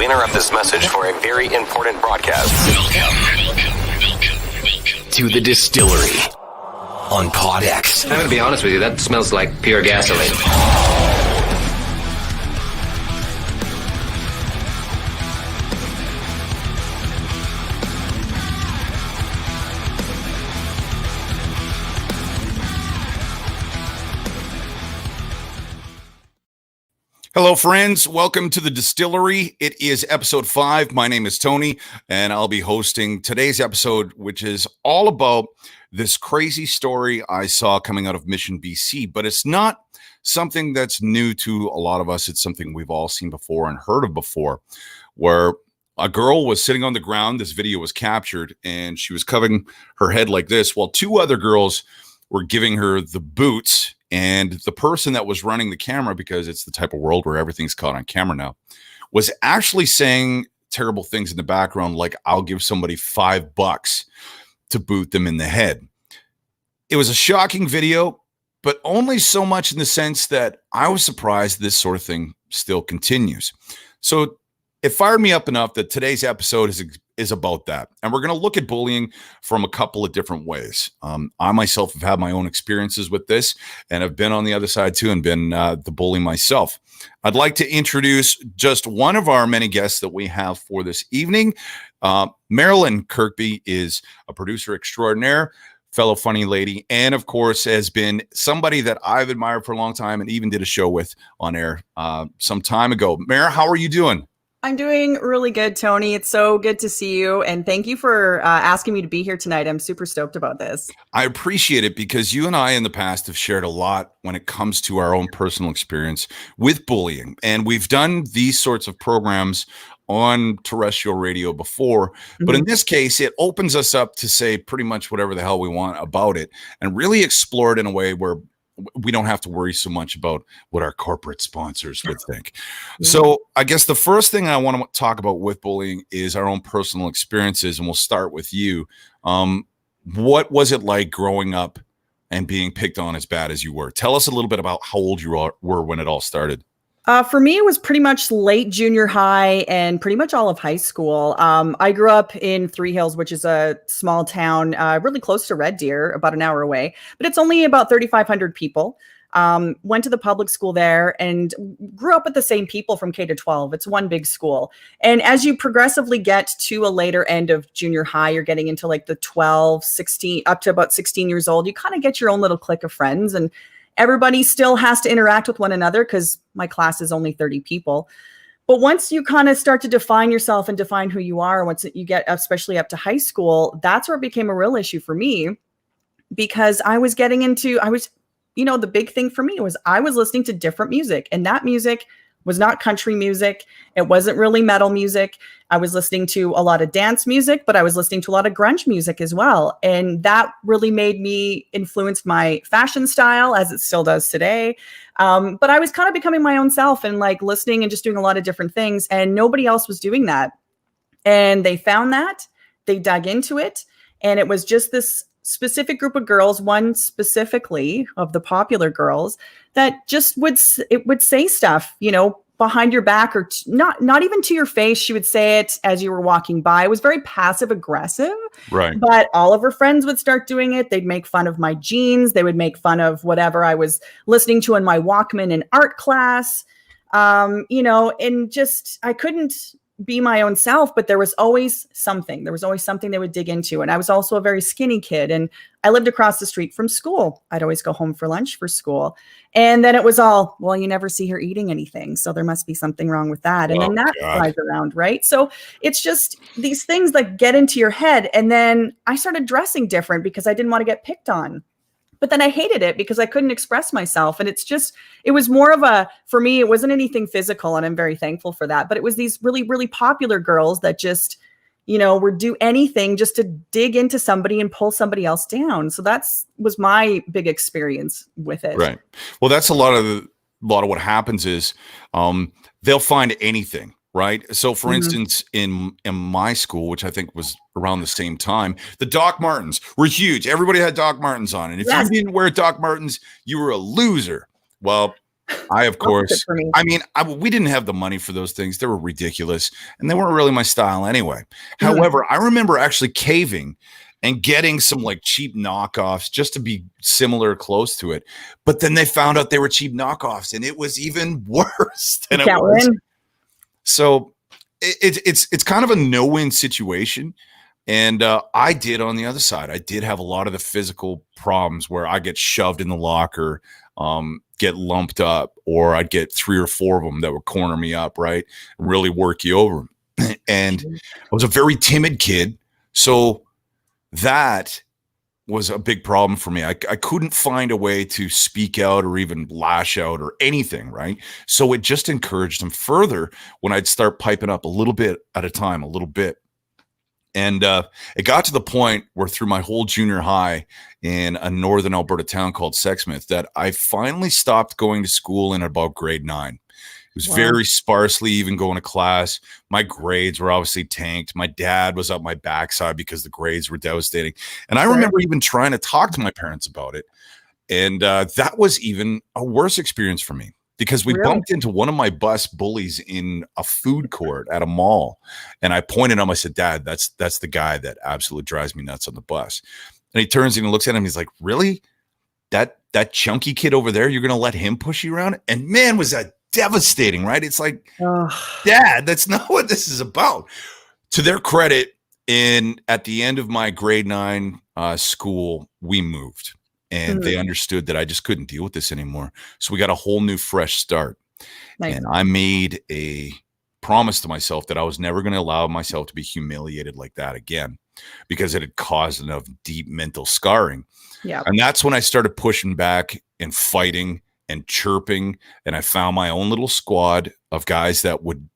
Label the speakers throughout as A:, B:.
A: We interrupt this message for a very important broadcast. Welcome to the Distillery on PodX.
B: I'm going to be honest with you, that smells like pure gasoline.
C: Hello, friends. Welcome to the Distillery. It is episode 5. My name is Tony, and I'll be hosting today's episode, which is all about this crazy story I saw coming out of Mission, BC. But it's not something that's new to a lot of us. It's something we've all seen before and heard of before, where a girl was sitting on the ground. This video was captured, and she was covering her head like this, while two other girls were giving her the boots. And the person that was running the camera, because it's the type of world where everything's caught on camera now, was actually saying terrible things in the background, like, I'll give somebody $5 to boot them in the head. It was a shocking video, but only so much in the sense that I was surprised this sort of thing still continues. So it fired me up enough that today's episode is about that. And we're going to look at bullying from a couple of different ways. I myself have had my own experiences with this, and I've been on the other side too and been the bully myself. I'd like to introduce just one of our many guests that we have for this evening. Marilyn Kirkby is a producer extraordinaire, fellow funny lady, and of course has been somebody that I've admired for a long time and even did a show with on air some time ago. Mar, how are you doing?
D: I'm doing really good, Tony. It's so good to see you. And thank you for asking me to be here tonight. I'm super stoked about this. I
C: appreciate it, because you and I in the past have shared a lot when it comes to our own personal experience with bullying. And we've done these sorts of programs on terrestrial radio before. Mm-hmm. But in this case, it opens us up to say pretty much whatever the hell we want about it and really explore it in a way where we don't have to worry so much about what our corporate sponsors would think. So I guess the first thing I want to talk about with bullying is our own personal experiences. And we'll start with you. What was it like growing up and being picked on as bad as you were? Tell us a little bit about how old you were when it all started.
D: For me, it was pretty much late junior high and pretty much all of high school. I grew up in Three Hills, which is a small town really close to Red Deer, about an hour away, but it's only about 3,500 people. Went to the public school there and grew up with the same people from K to 12. It's one big school. And as you progressively get to a later end of junior high, you're getting into like the 12, 16, up to about 16 years old. You kind of get your own little clique of friends, and everybody still has to interact with one another because my class is only 30 people. But once you kind of start to define yourself and define who you are, once you get, especially up to high school, that's where it became a real issue for me, because the big thing for me was I was listening to different music, and that music was not country music. It wasn't really metal music. I was listening to a lot of dance music, but I was listening to a lot of grunge music as well. And that really made me influence my fashion style, as it still does today. But I was kind of becoming my own self and like listening and just doing a lot of different things. And nobody else was doing that. And they found that, they dug into it. And it was just this specific group of girls, one specifically of the popular girls, that just would say stuff, behind your back, or not even to your face. She would say it as you were walking by. It was very passive aggressive,
C: right? But
D: all of her friends would start doing it. They'd make fun of my jeans. They would make fun of whatever I was listening to in my Walkman in art class, and just, I couldn't be my own self, but there was always something they would dig into. And I was also a very skinny kid, and I lived across the street from school. I'd always go home for lunch for school. And then it was all, well, you never see her eating anything, so there must be something wrong with that. And then that flies around, right? So it's just these things that get into your head. And then I started dressing different because I didn't want to get picked on. But then I hated it because I couldn't express myself. And it was more of for me, it wasn't anything physical, and I'm very thankful for that. But it was these really, really popular girls that just, would do anything just to dig into somebody and pull somebody else down. So was my big experience with it.
C: Right. Well, that's a lot of what happens is they'll find anything. Right. So, for instance, in my school, which I think was around the same time, the Doc Martens were huge. Everybody had Doc Martens on. And if you didn't wear Doc Martens, you were a loser. Well, I, of
D: Opposite
C: course,
D: for me.
C: I mean, we didn't have the money for those things. They were ridiculous and they weren't really my style anyway. However, I remember actually caving and getting some like cheap knockoffs just to be similar close to it. But then they found out they were cheap knockoffs and it was even worse than
D: You
C: it
D: can't
C: was.
D: win.
C: So it's kind of a no-win situation. And I did on the other side. I did have a lot of the physical problems where I get shoved in the locker, get lumped up, or I'd get 3 or 4 of them that would corner me up, right? Really work you over. And I was a very timid kid. So that was a big problem for me. I couldn't find a way to speak out or even lash out or anything, right? So it just encouraged them further when I'd start piping up a little bit at a time, a little bit. And it got to the point where through my whole junior high in a northern Alberta town called Sexsmith that I finally stopped going to school in about grade 9. It was very sparsely even going to class. My grades were obviously tanked. My dad was up my backside because the grades were devastating. And I remember even trying to talk to my parents about it. And that was even a worse experience for me. Because we bumped into one of my bus bullies in a food court at a mall. And I pointed at him. I said, Dad, that's the guy that absolutely drives me nuts on the bus. And he turns and looks at him. He's like, really? That chunky kid over there, you're going to let him push you around? And man, was that devastating, right? It's like, Dad, that's not what this is about. To their credit, at the end of my grade 9 school, we moved. And they understood that I just couldn't deal with this anymore. So we got a whole new fresh start. Nice. And I made a promise to myself that I was never going to allow myself to be humiliated like that again because it had caused enough deep mental scarring. Yeah. And that's when I started pushing back and fighting and chirping. And I found my own little squad of guys that would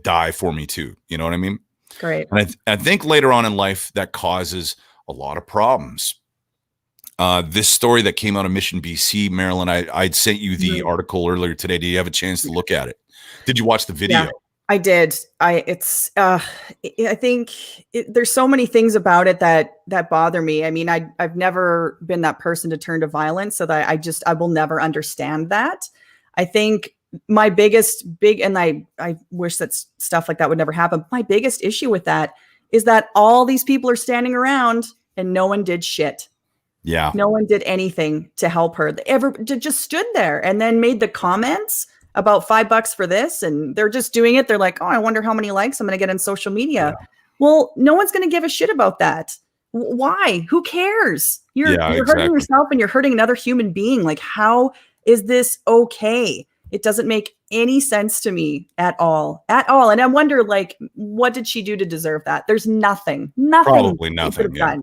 C: die for me too. You know what I mean?
D: Great.
C: And I think later on in life that causes a lot of problems. This story that came out of Mission, BC, Marilyn, I'd sent you the article earlier today. Did you have a chance to look at it? Did you watch the video?
D: Yeah, I did. I think there's so many things about it that bother me. I mean, I've never been that person to turn to violence, so that I will never understand that. I think my and I wish that stuff like that would never happen. My biggest issue with that is that all these people are standing around and no one did shit.
C: Yeah.
D: No one did anything to help her. Just stood there and then made the comments about $5 for this. And they're just doing it. They're like, oh, I wonder how many likes I'm going to get on social media. Yeah. Well, no one's going to give a shit about that. Why? Who cares? You're hurting yourself and you're hurting another human being. Like, how is this okay? It doesn't make any sense to me at all. And I wonder, like, what did she do to deserve that? There's nothing.
C: Probably nothing. Yeah.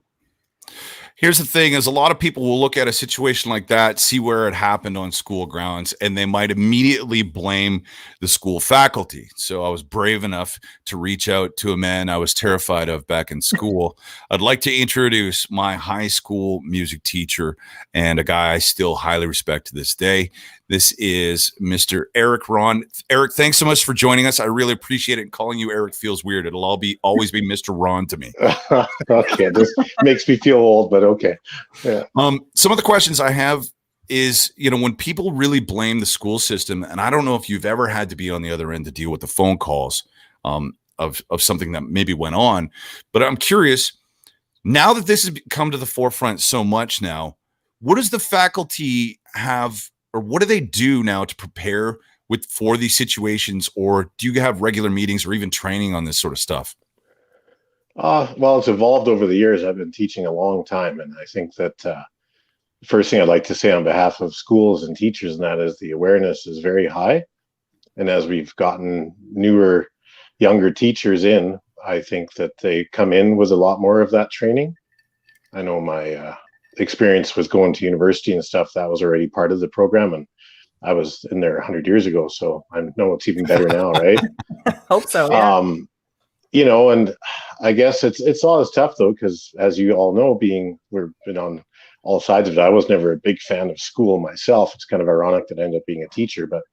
C: Here's the thing is a lot of people will look at a situation like that, see where it happened on school grounds, and they might immediately blame the school faculty. So I was brave enough to reach out to a man I was terrified of back in school. I'd like to introduce my high school music teacher and a guy I still highly respect to this day. This is Mr. Eric Ron. Eric, thanks so much for joining us. I really appreciate it. Calling you Eric feels weird. It'll always be Mr. Ron to me.
E: Okay, this makes me feel old, but okay. Yeah.
C: Some of the questions I have is, when people really blame the school system, and I don't know if you've ever had to be on the other end to deal with the phone calls of something that maybe went on, but I'm curious, now that this has come to the forefront so much now, what does the faculty have, or what do they do now to prepare for these situations, or do you have regular meetings or even training on this sort of stuff?
E: Well, it's evolved over the years. I've been teaching a long time, and I think that the first thing I'd like to say on behalf of schools and teachers, and that is the awareness is very high. And as we've gotten newer, younger teachers in, I think that they come in with a lot more of that training. I know my experience with going to university and stuff, that was already part of the program, and I was in there 100 years ago, so I know it's even better now, right?
D: Hope so. Yeah.
E: And I guess it's always tough though, because as you all know, we've been on all sides of it. I was never a big fan of school myself. It's kind of ironic that I ended up being a teacher, but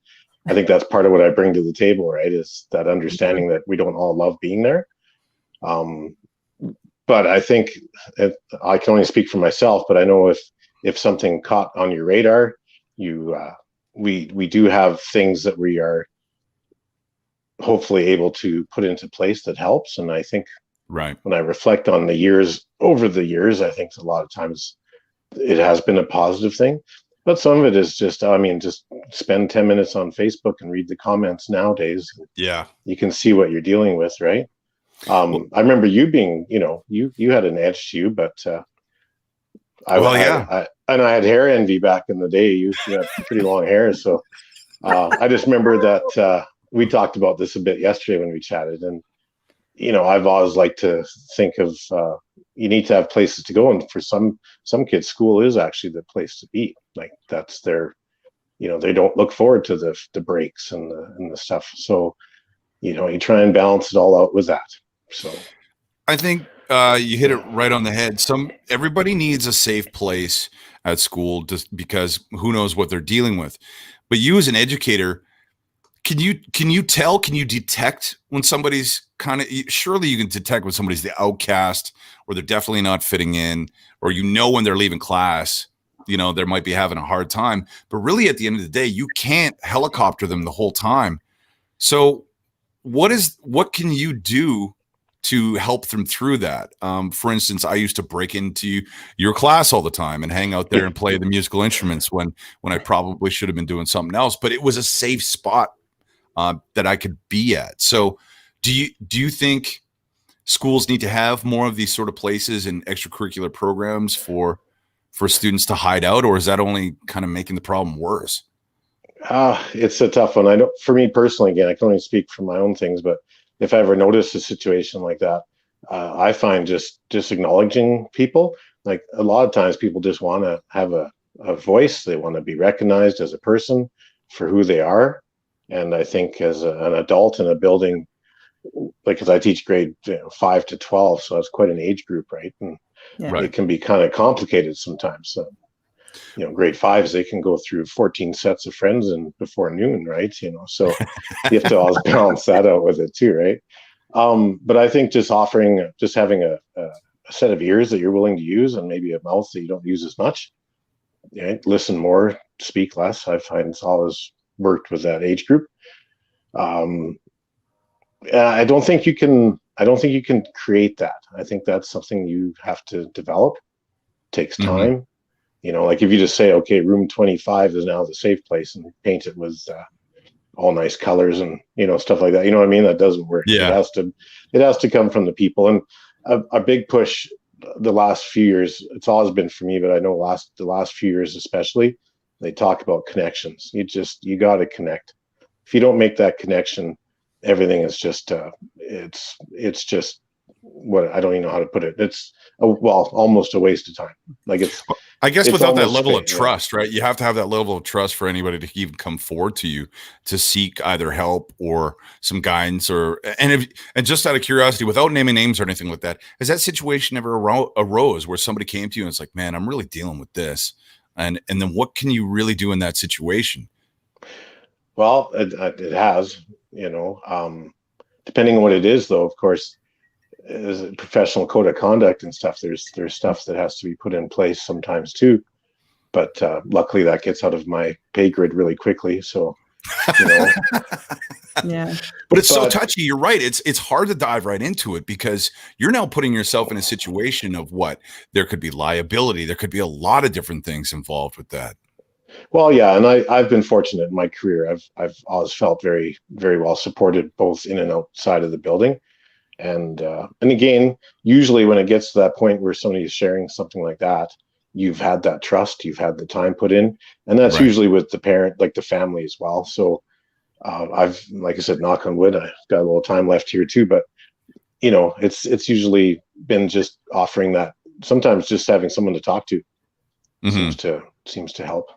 E: I think that's part of what I bring to the table, right? Is that understanding that we don't all love being there. But I think I can only speak for myself, but I know if something caught on your radar, you we do have things that we are hopefully able to put into place that helps. And I think
C: Right.
E: when I reflect on over the years, I think a lot of times it has been a positive thing. But some of it is just, I mean, just spend 10 minutes on Facebook and read the comments nowadays.
C: Yeah.
E: You can see what you're dealing with, right? I remember you being, you had an edge to you, but I had hair envy back in the day. You had pretty long hair. So I just remember that we talked about this a bit yesterday when we chatted. And, I've always liked to think of, you need to have places to go. And for some kids, school is actually the place to be. Like that's their, they don't look forward to the breaks and the stuff. So, you try and balance it all out with that. So
C: I think you hit it right on the head. Everybody needs a safe place at school just because who knows what they're dealing with. But you as an educator, can you detect when somebody's surely you can detect when somebody's the outcast or they're definitely not fitting in, or when they're leaving class, they might be having a hard time. But really at the end of the day, you can't helicopter them the whole time. So what can you do to help them through that? For instance, I used to break into your class all the time and hang out there and play the musical instruments when I probably should have been doing something else, but it was a safe spot that I could be at. So do you think schools need to have more of these sort of places and extracurricular programs for students to hide out, or is that only kind of making the problem worse?
E: It's a tough one. I know for me personally, again, I can only speak for my own things, but if I ever notice a situation like that, I find just acknowledging people, like a lot of times people just want to have a voice. They want to be recognized as a person for who they are. And I think as an adult in a building, like, because I teach grade 5 to 12, so that's quite an age group, right? And it can be kind of complicated sometimes. Grade 5s, they can go through 14 sets of friends and before noon, right? So you have to always balance that out with it too, right? But I think just having a set of ears that you're willing to use and maybe a mouth that you don't use as much, listen more, speak less. I find it's always worked with that age group. I don't think you can create that. I think that's something you have to develop. It takes time. Like if you just say, okay, room 25 is now the safe place and paint it with all nice colors and, stuff like that. You know what I mean? That doesn't work.
C: Yeah.
E: It has to come from the people. And a big push the last few years, it's always been for me, but I know the last few years, especially, they talk about connections. You got to connect. If you don't make that connection, everything is just, it's just what, I don't even know how to put it. It's almost a waste of time. Like
C: I guess
E: it's
C: without that level
E: fake,
C: of trust, right? You have to have that level of trust for anybody to even come forward to you to seek either help or some guidance, and just out of curiosity, without naming names or anything like that, has that situation ever arose where somebody came to you and it's like, man, I'm really dealing with this, and then what can you really do in that situation?
E: Well, it has, depending on what it is, though, of course, as a professional code of conduct and stuff, there's stuff that has to be put in place sometimes too. But luckily that gets out of my pay grid really quickly. So,
D: Yeah.
C: But it's so touchy. You're right. It's hard to dive right into it because you're now putting yourself in a situation of there could be liability. There could be a lot of different things involved with that.
E: Well, yeah, and I've been fortunate in my career. I've always felt very, very well supported both in and outside of the building. And again, usually when it gets to that point where somebody is sharing something like that, you've had that trust, you've had the time put in, and that's usually with the parent, like the family as well. So I've, like I said, knock on wood, I've got a little time left here too, but it's usually been just offering that. Sometimes just having someone to talk to seems to help.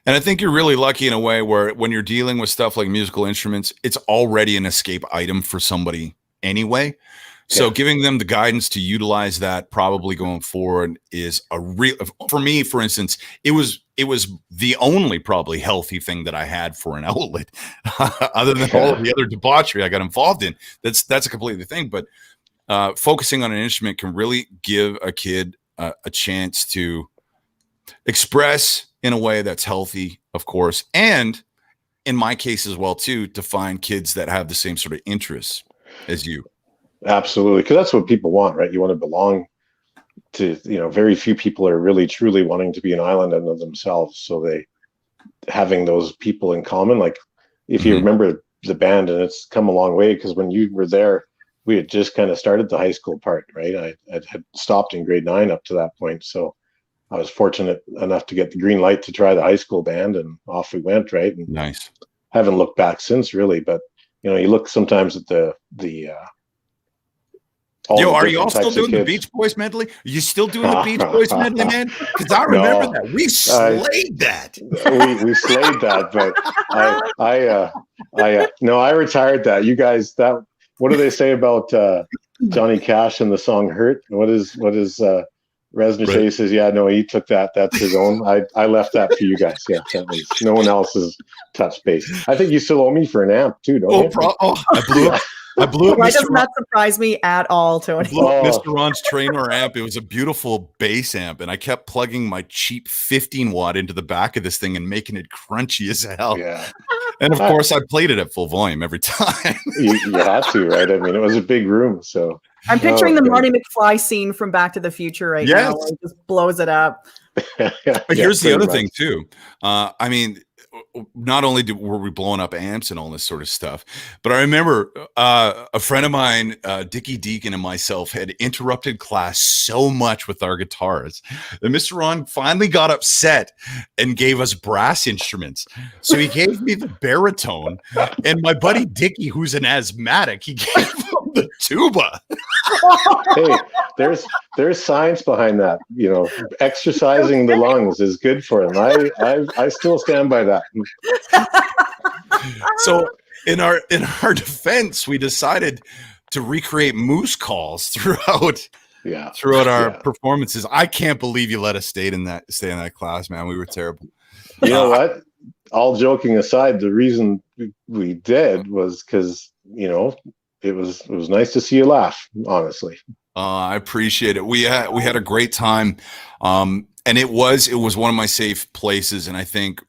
C: And I think you're really lucky in a way where when you're dealing with stuff like musical instruments, it's already an escape item for somebody anyway. So giving them the guidance to utilize that probably going forward is a real, for me, for instance, it was the only probably healthy thing that I had for an outlet other than all of the other debauchery I got involved in. That's a completely thing. But focusing on an instrument can really give a kid a chance to express in a way that's healthy, of course, and in my case as well too, to find kids that have the same sort of interests as you.
E: Absolutely, because that's what people want, right? You want to belong to, very few people are really truly wanting to be an island unto themselves. So they having those people in common, like if you remember the band, and it's come a long way, because when you were there, we had just kind of started the high school part, right? I had stopped in grade 9 up to that point. So I was fortunate enough to get the green light to try the high school band, and off we went, right? And
C: nice.
E: Haven't looked back since, really. But you look sometimes at the
C: are you all still doing the Beach Boys medley? Are you still doing the Beach Boys medley, man? Because I remember that we slayed that.
E: We slayed that, but I retired that. You guys, what do they say about Johnny Cash and the song "Hurt"? What is Reznor say? He says, "Yeah, no, he took that. That's his own. I left that for you guys. Yeah, that was, no one else has touched base. I think you still owe me for an amp too, don't you?
C: I blew up. I blew up.
D: Why does not surprise me at all, Tony?
C: I blew up Mr. Ron's Trainer amp. It was a beautiful bass amp, and I kept plugging my cheap 15 watt into the back of this thing and making it crunchy as hell.
E: Yeah.
C: And of course, I played it at full volume every time.
E: you had to, right? I mean, it was a big room, so.
D: I'm picturing the Marty McFly scene from Back to the Future right now. Where it just blows it up.
C: But here's the other thing too. I mean, not only were we blowing up amps and all this sort of stuff, but I remember a friend of mine, Dickie Deacon, and myself had interrupted class so much with our guitars that Mr. Ron finally got upset and gave us brass instruments. So he gave me the baritone, and my buddy Dickie, who's an asthmatic, he gave him the tuba.
E: Hey, there's science behind that. Exercising the lungs is good for them. I still stand by that.
C: So in our defense, we decided to recreate moose calls throughout our performances. I can't believe you let us stay in that class, man. We were terrible.
E: You know what? All joking aside, the reason we did was because it was nice to see you laugh, honestly.
C: I appreciate it. We had a great time. And it was one of my safe places. And I think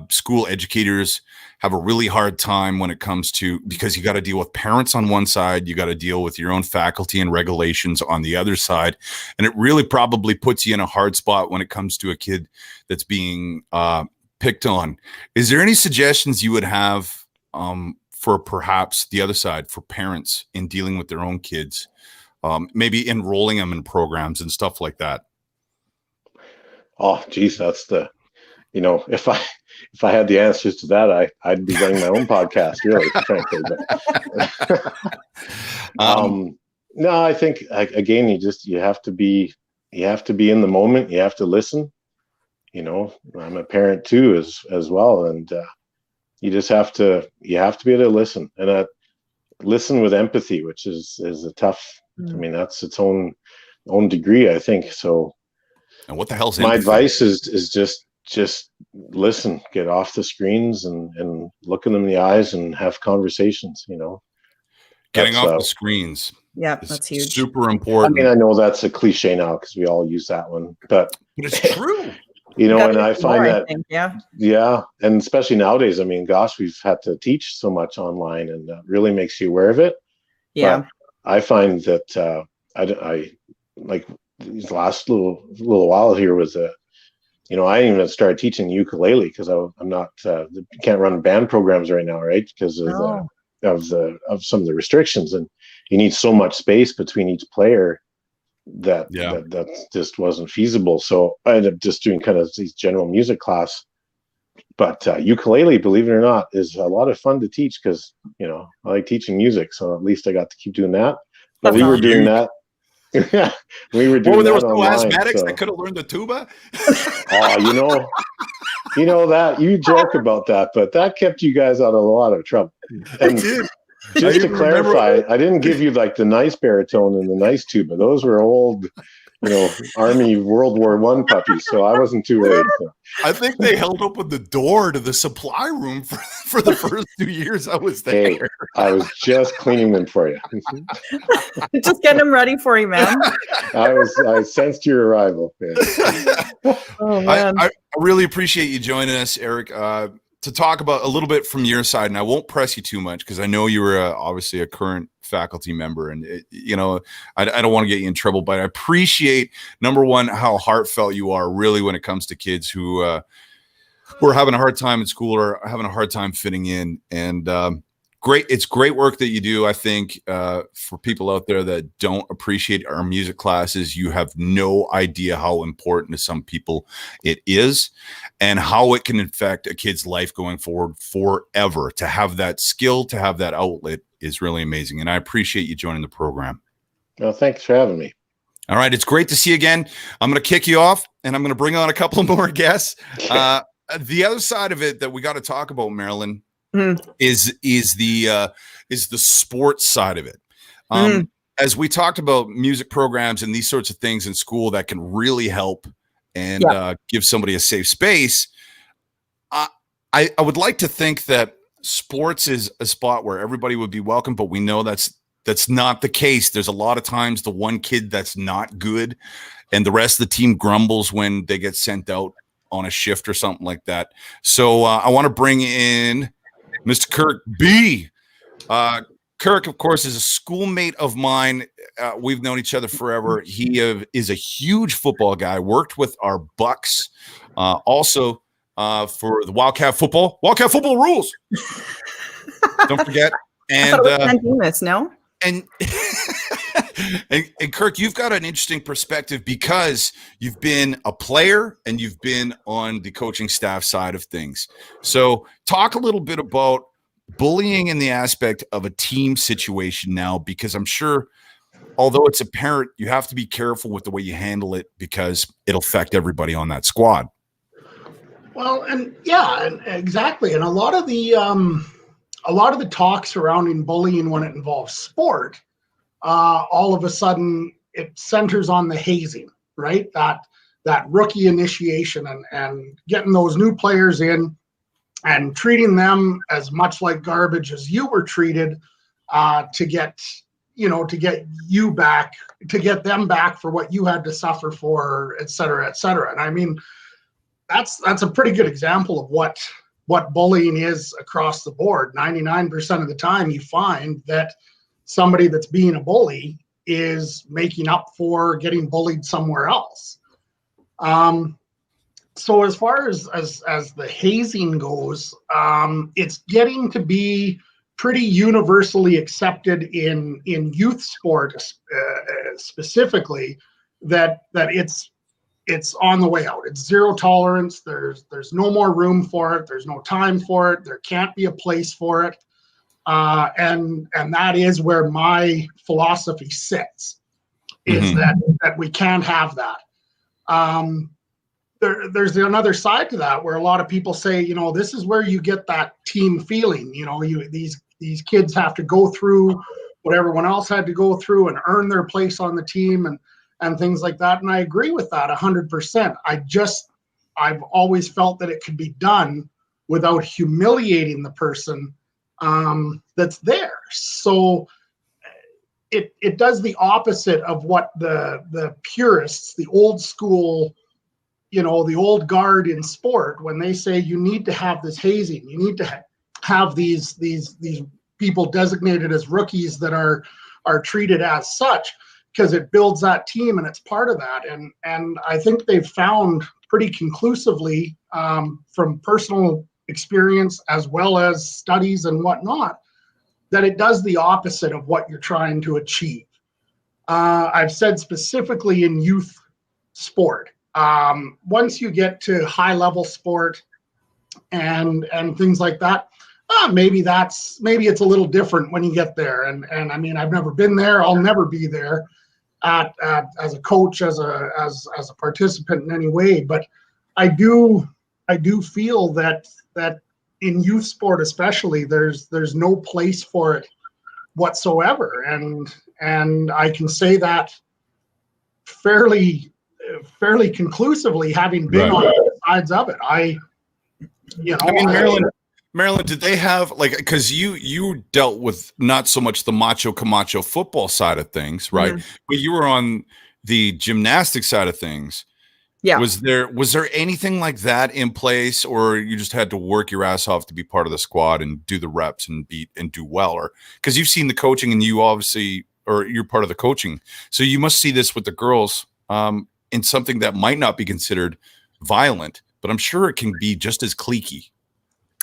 C: school educators have a really hard time when it comes to, because you got to deal with parents on one side, you got to deal with your own faculty and regulations on the other side. And it really probably puts you in a hard spot when it comes to a kid that's being picked on. Is there any suggestions you would have for perhaps the other side, for parents in dealing with their own kids, maybe enrolling them in programs and stuff like that?
E: Oh, geez, that's if I had the answers to that, I'd be running my own podcast, really, frankly. But, no, I think again, you have to be in the moment. You have to listen. I'm a parent too, as well, and you just have to be able to listen, and listen with empathy, which is a tough. I mean, that's its own degree, I think. So.
C: And what the hell's
E: my
C: empathy?
E: advice is just listen, get off the screens and look in them in the eyes and have conversations,
C: Getting off the screens.
D: Yeah, that's huge.
C: Super important.
E: I mean, I know that's a cliche now because we all use that one, but
C: it's true.
E: And I find that,
D: yeah,
E: and especially nowadays, I mean, gosh, we've had to teach so much online, and that really makes you aware of it.
D: Yeah.
E: But I find that I like these last little while here was I didn't even start teaching the ukulele because I'm not can't run band programs right now, right? Because of some of the restrictions, and you need so much space between each player that just wasn't feasible. So I ended up just doing kind of these general music class. But ukulele, believe it or not, is a lot of fun to teach because I like teaching music, so at least I got to keep doing that. But we were doing that. Yeah, we were doing.
C: There was
E: no
C: asthmatics that could have learned the tuba.
E: That you joke about that, but that kept you guys out of a lot of trouble. And just to clarify, I didn't give you like the nice baritone and the nice tuba. Those were old, Army World War I puppies. So I wasn't too worried.
C: I think they held open the door to the supply room for the first 2 years I was there.
E: Hey, I was just cleaning them for you.
D: Just getting them ready for you, man.
E: I sensed your arrival. Yeah.
D: Oh man.
C: I really appreciate you joining us, Eric, to talk about a little bit from your side. And I won't press you too much because I know you were obviously a current faculty member, and I don't want to get you in trouble, but I appreciate, number one, how heartfelt you are really when it comes to kids who are having a hard time in school or having a hard time fitting in. And it's great work that you do. I think for people out there that don't appreciate our music classes, you have no idea how important to some people it is and how it can affect a kid's life going forward forever. To have that skill, to have that outlet is really amazing. And I appreciate you joining the program.
E: Well, thanks for having me.
C: All right. It's great to see you again. I'm going to kick you off and I'm going to bring on a couple more guests. The other side of it that we got to talk about, Marilyn, is the sports side of it. As we talked about music programs and these sorts of things in school that can really help and give somebody a safe space. I would like to think that sports is a spot where everybody would be welcome, but we know that's not the case. There's a lot of times the one kid that's not good and the rest of the team grumbles when they get sent out on a shift or something like that. So I want to bring in Mr. Kirk B. Kirk, of course, is a schoolmate of mine. We've known each other forever. He is a huge football guy, worked with our Bucks, also for the Wildcat football rules. Don't forget. And
D: no?
C: And and Kirk, you've got an interesting perspective because you've been a player and you've been on the coaching staff side of things. So talk a little bit about bullying in the aspect of a team situation now, because I'm sure, although it's a parent, you have to be careful with the way you handle it because it'll affect everybody on that squad.
F: Well, and exactly. And a lot of the talk surrounding bullying when it involves sport, all of a sudden it centers on the hazing, right? That rookie initiation and getting those new players in and treating them as much like garbage as you were treated, to get you back, to get them back for what you had to suffer for, et cetera, et cetera. And I mean, that's a pretty good example of what bullying is across the board. 99% of the time you find that somebody that's being a bully is making up for getting bullied somewhere else. So as far as the hazing goes, it's getting to be pretty universally accepted in youth sport, specifically, that it's on the way out. It's zero tolerance. There's no more room for it. There's no time for it. There can't be a place for it. And that is where my philosophy sits, is that we can't have that. There's another side to that where a lot of people say, this is where you get that team feeling. These kids have to go through what everyone else had to go through and earn their place on the team and things like that. And I agree with that 100%. I've always felt that it could be done without humiliating the person that's there. So it does the opposite of what the purists, the old school, the old guard in sport, when they say you need to have this hazing, you need to have these people designated as rookies that are treated as such, because it builds that team and it's part of that. And I think they've found pretty conclusively, from personal experience as well as studies and whatnot, that it does the opposite of what you're trying to achieve. I've said specifically in youth sport, once you get to high level sport and things like that, maybe it's a little different when you get there. And I mean, I've never been there. I'll never be there as a coach, as a participant in any way. But I do feel that in youth sport especially, there's no place for it whatsoever. And I can say that fairly conclusively, having been on both sides of it. I mean,
C: Marilyn, did they have, like, because you dealt with not so much the macho Camacho football side of things, right? But you were on the gymnastic side of things.
D: Yeah.
C: Was there anything like that in place, or you just had to work your ass off to be part of the squad and do the reps and do well? Or because you've seen the coaching and you obviously, or you're part of the coaching, so you must see this with the girls in something that might not be considered violent, but I'm sure it can be just as cliquey.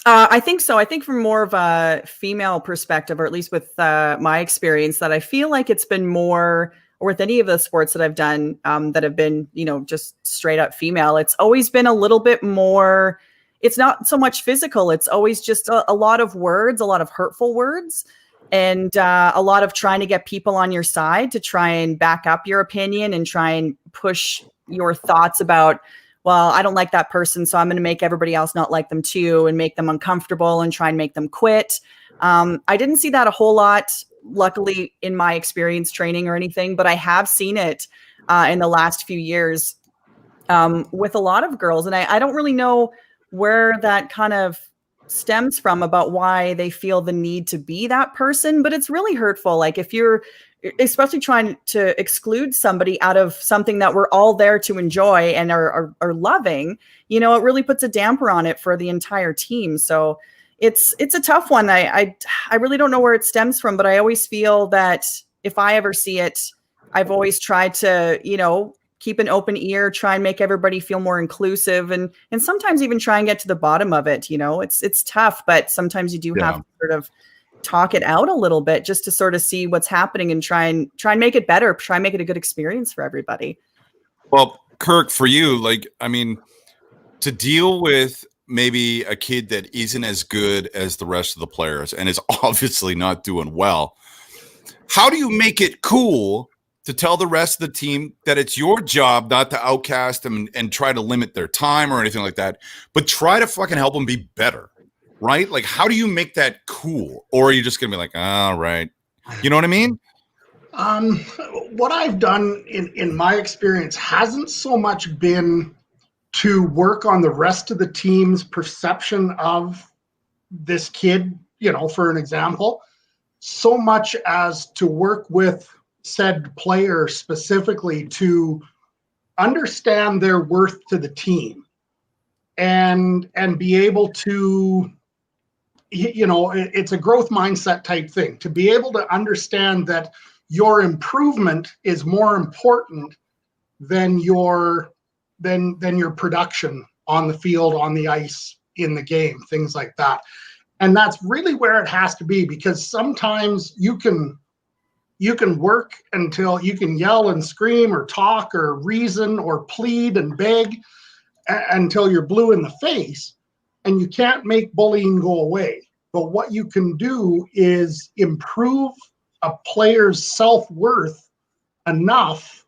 D: I think so. I think from more of a female perspective, or at least with my experience, that I feel like it's been more, or with any of the sports that I've done that have been, just straight up female, it's always been a little bit more, it's not so much physical. It's always just a lot of words, a lot of hurtful words, and a lot of trying to get people on your side to try and back up your opinion and try and push your thoughts about, well, I don't like that person, so I'm going to make everybody else not like them too and make them uncomfortable and try and make them quit. I didn't see that a whole lot, luckily, in my experience training or anything, but I have seen it in the last few years with a lot of girls. And I don't really know where that kind of stems from, about why they feel the need to be that person, but it's really hurtful. Like if you're especially trying to exclude somebody out of something that we're all there to enjoy and are loving, it really puts a damper on it for the entire team. So it's a tough one. I really don't know where it stems from, but I always feel that if I ever see it, I've always tried to, keep an open ear, try and make everybody feel more inclusive, and sometimes even try and get to the bottom of it. It's tough, but sometimes you do have to sort of talk it out a little bit just to sort of see what's happening and try and make it better, try and make it a good experience for everybody.
C: Well, Kirk, for you, to deal with maybe a kid that isn't as good as the rest of the players and is obviously not doing well, how do you make it cool to tell the rest of the team that it's your job not to outcast them and try to limit their time or anything like that, but try to fucking help them be better, right? Like, how do you make that cool? Or are you just going to be like, all right. You know what I mean?
F: What I've done in my experience hasn't so much been to work on the rest of the team's perception of this kid, for an example, so much as to work with said player specifically to understand their worth to the team and be able to, it's a growth mindset type thing, to be able to understand that your improvement is more important than your production on the field, on the ice, in the game, things like that. And that's really where it has to be, because sometimes you can work until you can yell and scream or talk or reason or plead and beg until you're blue in the face, and you can't make bullying go away. But what you can do is improve a player's self-worth enough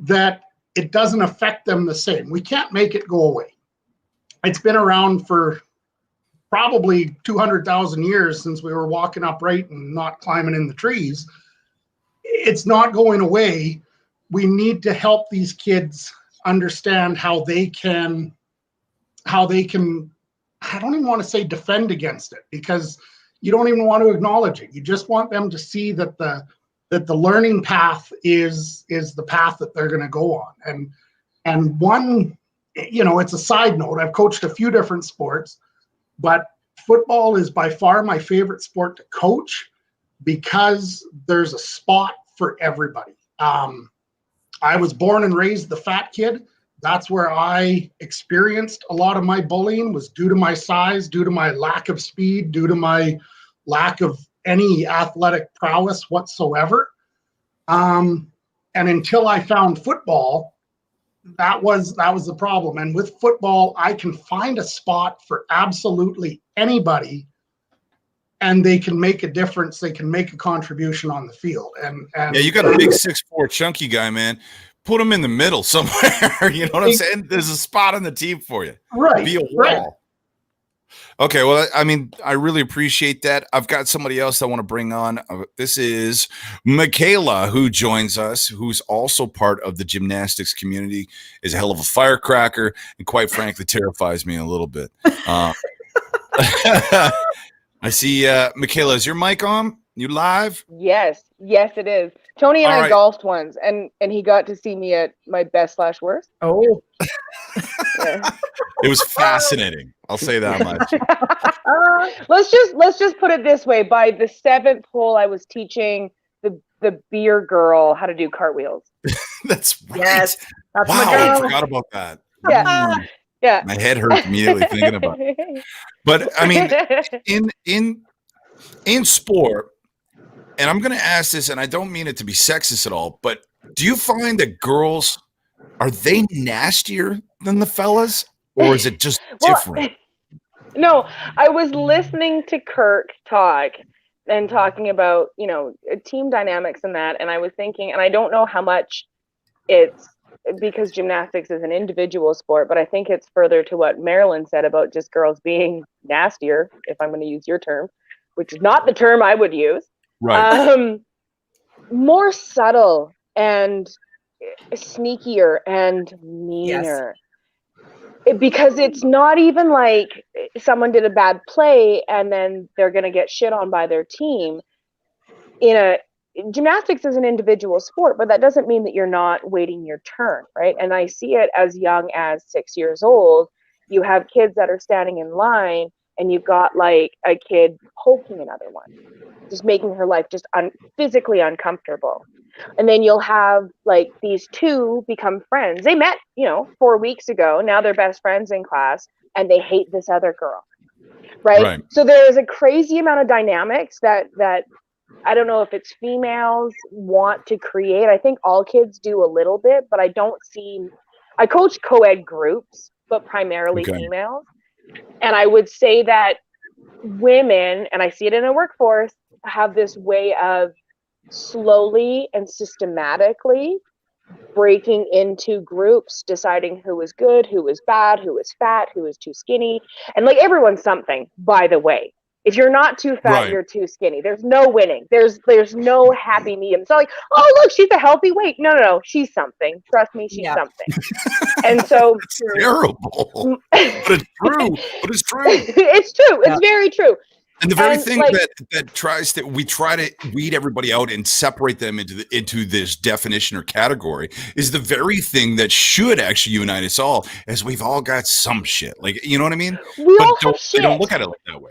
F: that it doesn't affect them the same. We can't make it go away. It's been around for probably 200,000 years since we were walking upright and not climbing in the trees. It's not going away. We need to help these kids understand how they can, I don't even want to say defend against it, because you don't even want to acknowledge it. You just want them to see that the learning path is the path that they're going to go on. And one, it's a side note. I've coached a few different sports, but football is by far my favorite sport to coach, because there's a spot for everybody. I was born and raised the fat kid. That's where I experienced a lot of my bullying, was due to my size, due to my lack of speed, due to my lack of any athletic prowess whatsoever. And until I found football, that was the problem. And with football, I can find a spot for absolutely anybody, and they can make a difference. They can make a contribution on the field. And
C: yeah, you got a big 6'4" chunky guy, man. Put him in the middle somewhere. You know what I'm saying? There's a spot on the team for you.
F: Right.
C: Be a wall.
F: Right.
C: Okay, well, I really appreciate that. I've got somebody else I want to bring on. This is Michaela, who joins us, who's also part of the gymnastics community, is a hell of a firecracker, and quite frankly, terrifies me a little bit. I see, Michaela, is your mic on? You live?
G: Yes, it is. Tony and
C: All
G: I
C: right.
G: golfed once, and he got to see me at my best/worst.
D: Oh.
G: Yeah.
C: It was fascinating. I'll say that much.
G: let's just put it this way: by the 7th hole, I was teaching the beer girl how to do cartwheels.
C: That's right.
D: Yes, that's
C: wow,
D: my
C: I
D: girl.
C: forgot about that.
G: Yeah.
C: Mm,
G: Yeah.
C: my head hurts immediately thinking about it. But I mean, in sport, and I'm going to ask this, and I don't mean it to be sexist at all, but do you find that girls are they nastier than the fellas, or is it just different?
G: No, I was listening to Kirk talk and talking about, team dynamics and that, and I was thinking, and I don't know how much it's because gymnastics is an individual sport, but I think it's further to what Marilyn said about just girls being nastier, if I'm going to use your term, which is not the term I would use.
C: Right.
G: More subtle and sneakier and meaner. Because it's not even like someone did a bad play and then they're going to get shit on by their team. Gymnastics is an individual sport, but that doesn't mean that you're not waiting your turn, right? And I see it as young as 6 years old. You have kids that are standing in line and you've got like a kid poking another one, just making her life just physically uncomfortable. And then you'll have like these two become friends. They met, 4 weeks ago. Now they're best friends in class and they hate this other girl. Right. So there is a crazy amount of dynamics that I don't know if it's females want to create. I think all kids do a little bit, but I coach co-ed groups, but primarily females. And I would say that women, and I see it in a workforce, have this way of slowly and systematically breaking into groups, deciding who is good, who is bad, who is fat, who is too skinny. And like everyone's something, by the way. If you're not too fat, you're too skinny. There's no winning. There's no happy medium. It's not like, oh, look, she's a healthy weight. No. She's something. Trust me, she's something. And so
C: it's terrible. But it's true.
G: It's true. It's very true.
C: And the very thing that we try to weed everybody out and separate them into this definition or category is the very thing that should actually unite us all, as we've all got some shit. Like, you know what I mean?
G: We all have shit.
C: They don't look at it like that way.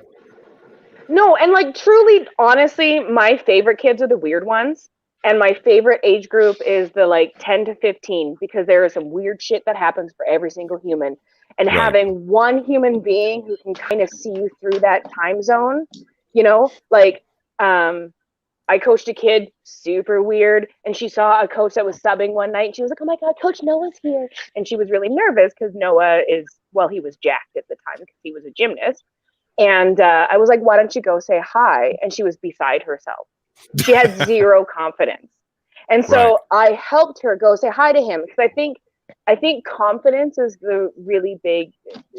G: No, and like truly, honestly, my favorite kids are the weird ones. And my favorite age group is the like 10 to 15, because there is some weird shit that happens for every single human. And having one human being who can kind of see you through that time zone, like I coached a kid super weird, and she saw a coach that was subbing one night. And she was like, oh my God, Coach Noah's here. And she was really nervous because Noah he was jacked at the time because he was a gymnast. And I was like, why don't you go say hi? And she was beside herself. She had zero confidence. And so I helped her go say hi to him, because I think confidence is the really big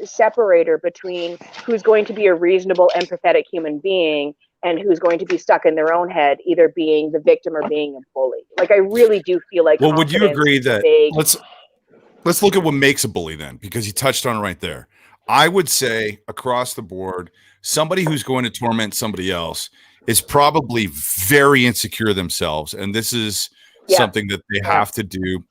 G: separator between who's going to be a reasonable, empathetic human being and who's going to be stuck in their own head, either being the victim or being a bully. Like, I really do feel like.
C: Well, would you agree that let's look at what makes a bully then, because you touched on it right there. I would say across the board, somebody who's going to torment somebody else is probably very insecure themselves. And this is something that they have to do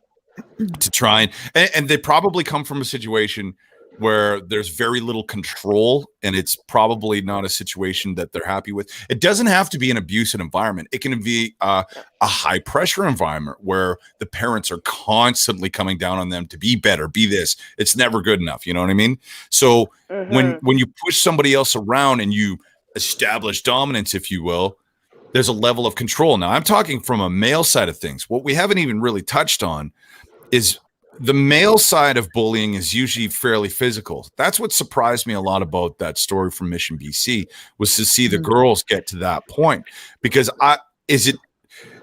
C: to try and they probably come from a situation where there's very little control, and it's probably not a situation that they're happy with. It doesn't have to be an abusive environment. It can be a high pressure environment where the parents are constantly coming down on them to be better, be this. It's never good enough. You know what I mean? So when you push somebody else around and you establish dominance, if you will, there's a level of control. Now, I'm talking from a male side of things. What we haven't even really touched on is the male side of bullying is usually fairly physical. That's what surprised me a lot about that story from Mission BC, was to see the girls get to that point, because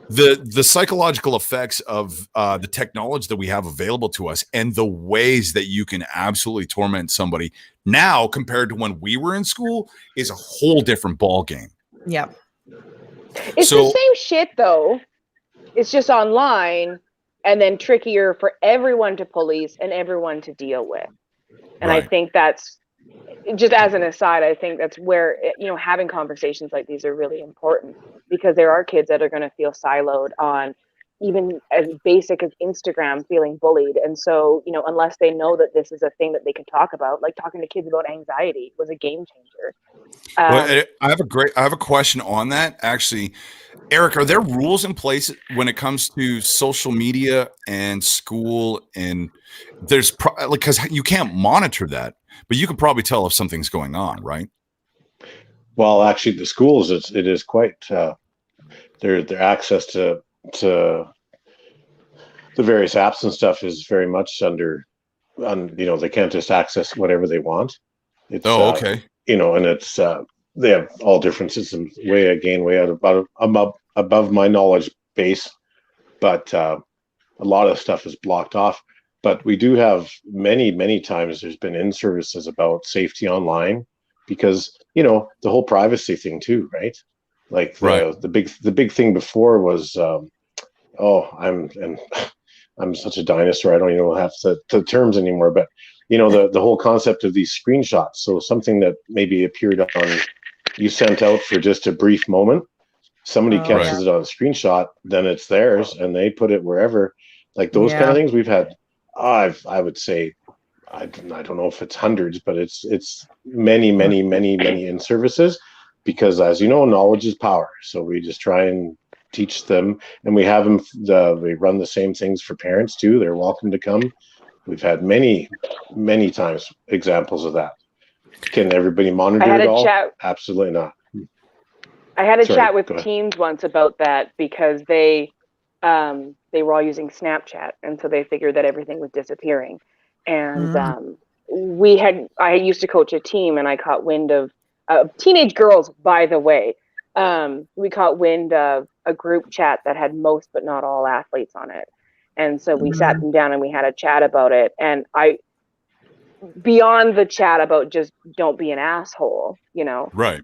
C: the psychological effects of the technology that we have available to us and the ways that you can absolutely torment somebody now compared to when we were in school is a whole different ball game.
D: Yeah.
G: It's the same shit though. It's just online, and then trickier for everyone to police and everyone to deal with. And I think that's just as an aside, I think that's where, having conversations like these are really important, because there are kids that are going to feel siloed on even as basic as Instagram, feeling bullied. And so, unless they know that this is a thing that they can talk about, like talking to kids about anxiety was a game changer.
C: Well, I have a question on that. Actually, Eric, are there rules in place when it comes to social media and school? And there's because you can't monitor that, but you can probably tell if something's going on, right?
E: Well, actually, the schools, it is quite their access to the various apps and stuff is very much they can't just access whatever they want. It's
C: okay.
E: And it's they have all different systems, way out above my knowledge base, but a lot of stuff is blocked off. But we do have many times there's been in services about safety online, because the whole privacy thing too, right? Like the big thing before was I'm such a dinosaur, I don't even know half the terms anymore, but the whole concept of these screenshots. So something that maybe appeared on, you sent out for just a brief moment, somebody catches it on a screenshot, then it's theirs and they put it wherever. Like those kind of things we've had. I would say, I don't know if it's hundreds, but it's many in services, because as you know, knowledge is power. So we just try and teach them, and we have them. We run the same things for parents too. They're welcome to come. We've had many times examples of that. Can everybody monitor it all? Absolutely not.
G: I had a chat with teens once about that, because they were all using Snapchat, and so they figured that everything was disappearing. And I used to coach a team, and I caught wind of teenage girls, by the way. We caught wind of a group chat that had most but not all athletes on it. And so we sat them down and we had a chat about it. And beyond the chat about just don't be an asshole,
C: Right.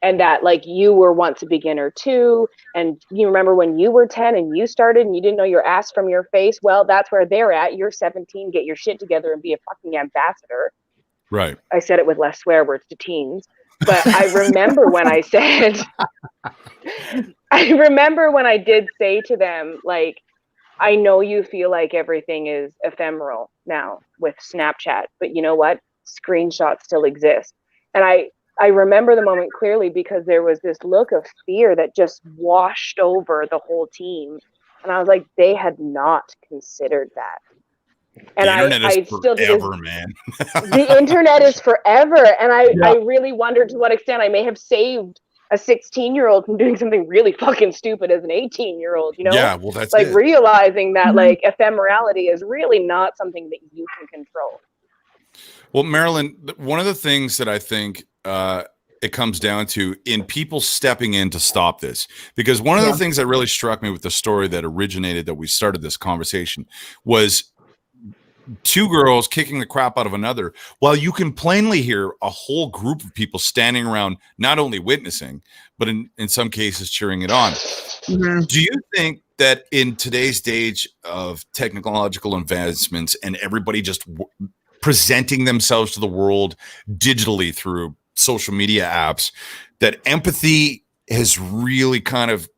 G: And that, like, you were once a beginner too, and you remember when you were 10 and you started and you didn't know your ass from your face. Well, that's where they're at. You're 17, get your shit together and be a fucking ambassador.
C: Right.
G: I said it with less swear words to teens, but I remember when I did say to them, like, I know you feel like everything is ephemeral now with Snapchat, but you know what? Screenshots still exist. And I remember the moment clearly, because there was this look of fear that just washed over the whole team. And I was like, they had not considered that. And
C: the internet
G: I
C: is
G: still
C: forever, man.
G: The internet is forever. And I really wondered to what extent I may have saved a 16-year-old from doing something really fucking stupid as an 18-year-old,
C: Yeah, well, that's
G: like
C: it.
G: realizing that like ephemerality is really not something that you can control.
C: Well, Marilyn, one of the things that I think it comes down to in people stepping in to stop this, because one of the things that really struck me with the story that originated, that we started this conversation, was two girls kicking the crap out of another, while you can plainly hear a whole group of people standing around, not only witnessing, but in some cases cheering it on. Mm-hmm. Do you think that in today's stage of technological advancements and everybody just presenting themselves to the world digitally through social media apps, that empathy has really kind of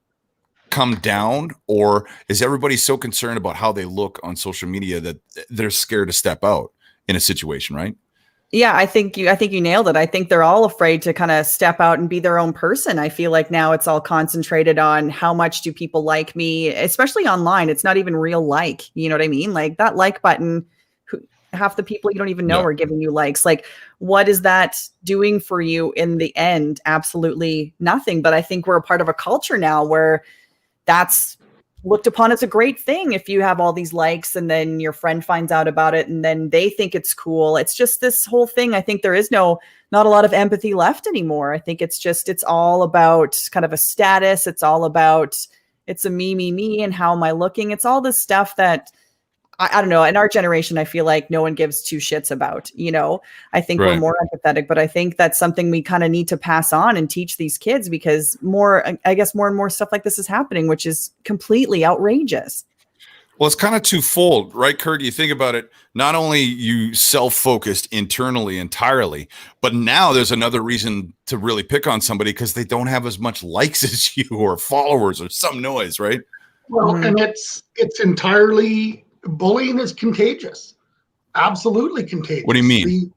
C: come down, or is everybody so concerned about how they look on social media that they're scared to step out in a situation, right?
D: Yeah, I think you nailed it. I think they're all afraid to kind of step out and be their own person. I feel like now it's all concentrated on how much do people like me, especially online. It's not even real like, you know what I mean? Like that like button, half the people you don't even know are giving you likes. Like, what is that doing for you in the end? Absolutely nothing. But I think we're a part of a culture now where that's looked upon as a great thing. If you have all these likes and then your friend finds out about it and then they think it's cool. It's just this whole thing. I think there is not a lot of empathy left anymore. I think it's all about kind of a status. It's all about, it's a me, and how am I looking? It's all this stuff that I don't know. In our generation, I feel like no one gives two shits about, I think we're more empathetic, but I think that's something we kind of need to pass on and teach these kids, because more and more stuff like this is happening, which is completely outrageous.
C: Well, it's kind of twofold, right, Kurt? You think about it, not only you self-focused internally entirely, but now there's another reason to really pick on somebody because they don't have as much likes as you or followers or some noise, right?
F: Well, and it's entirely, bullying is contagious. Absolutely contagious.
C: What do you mean?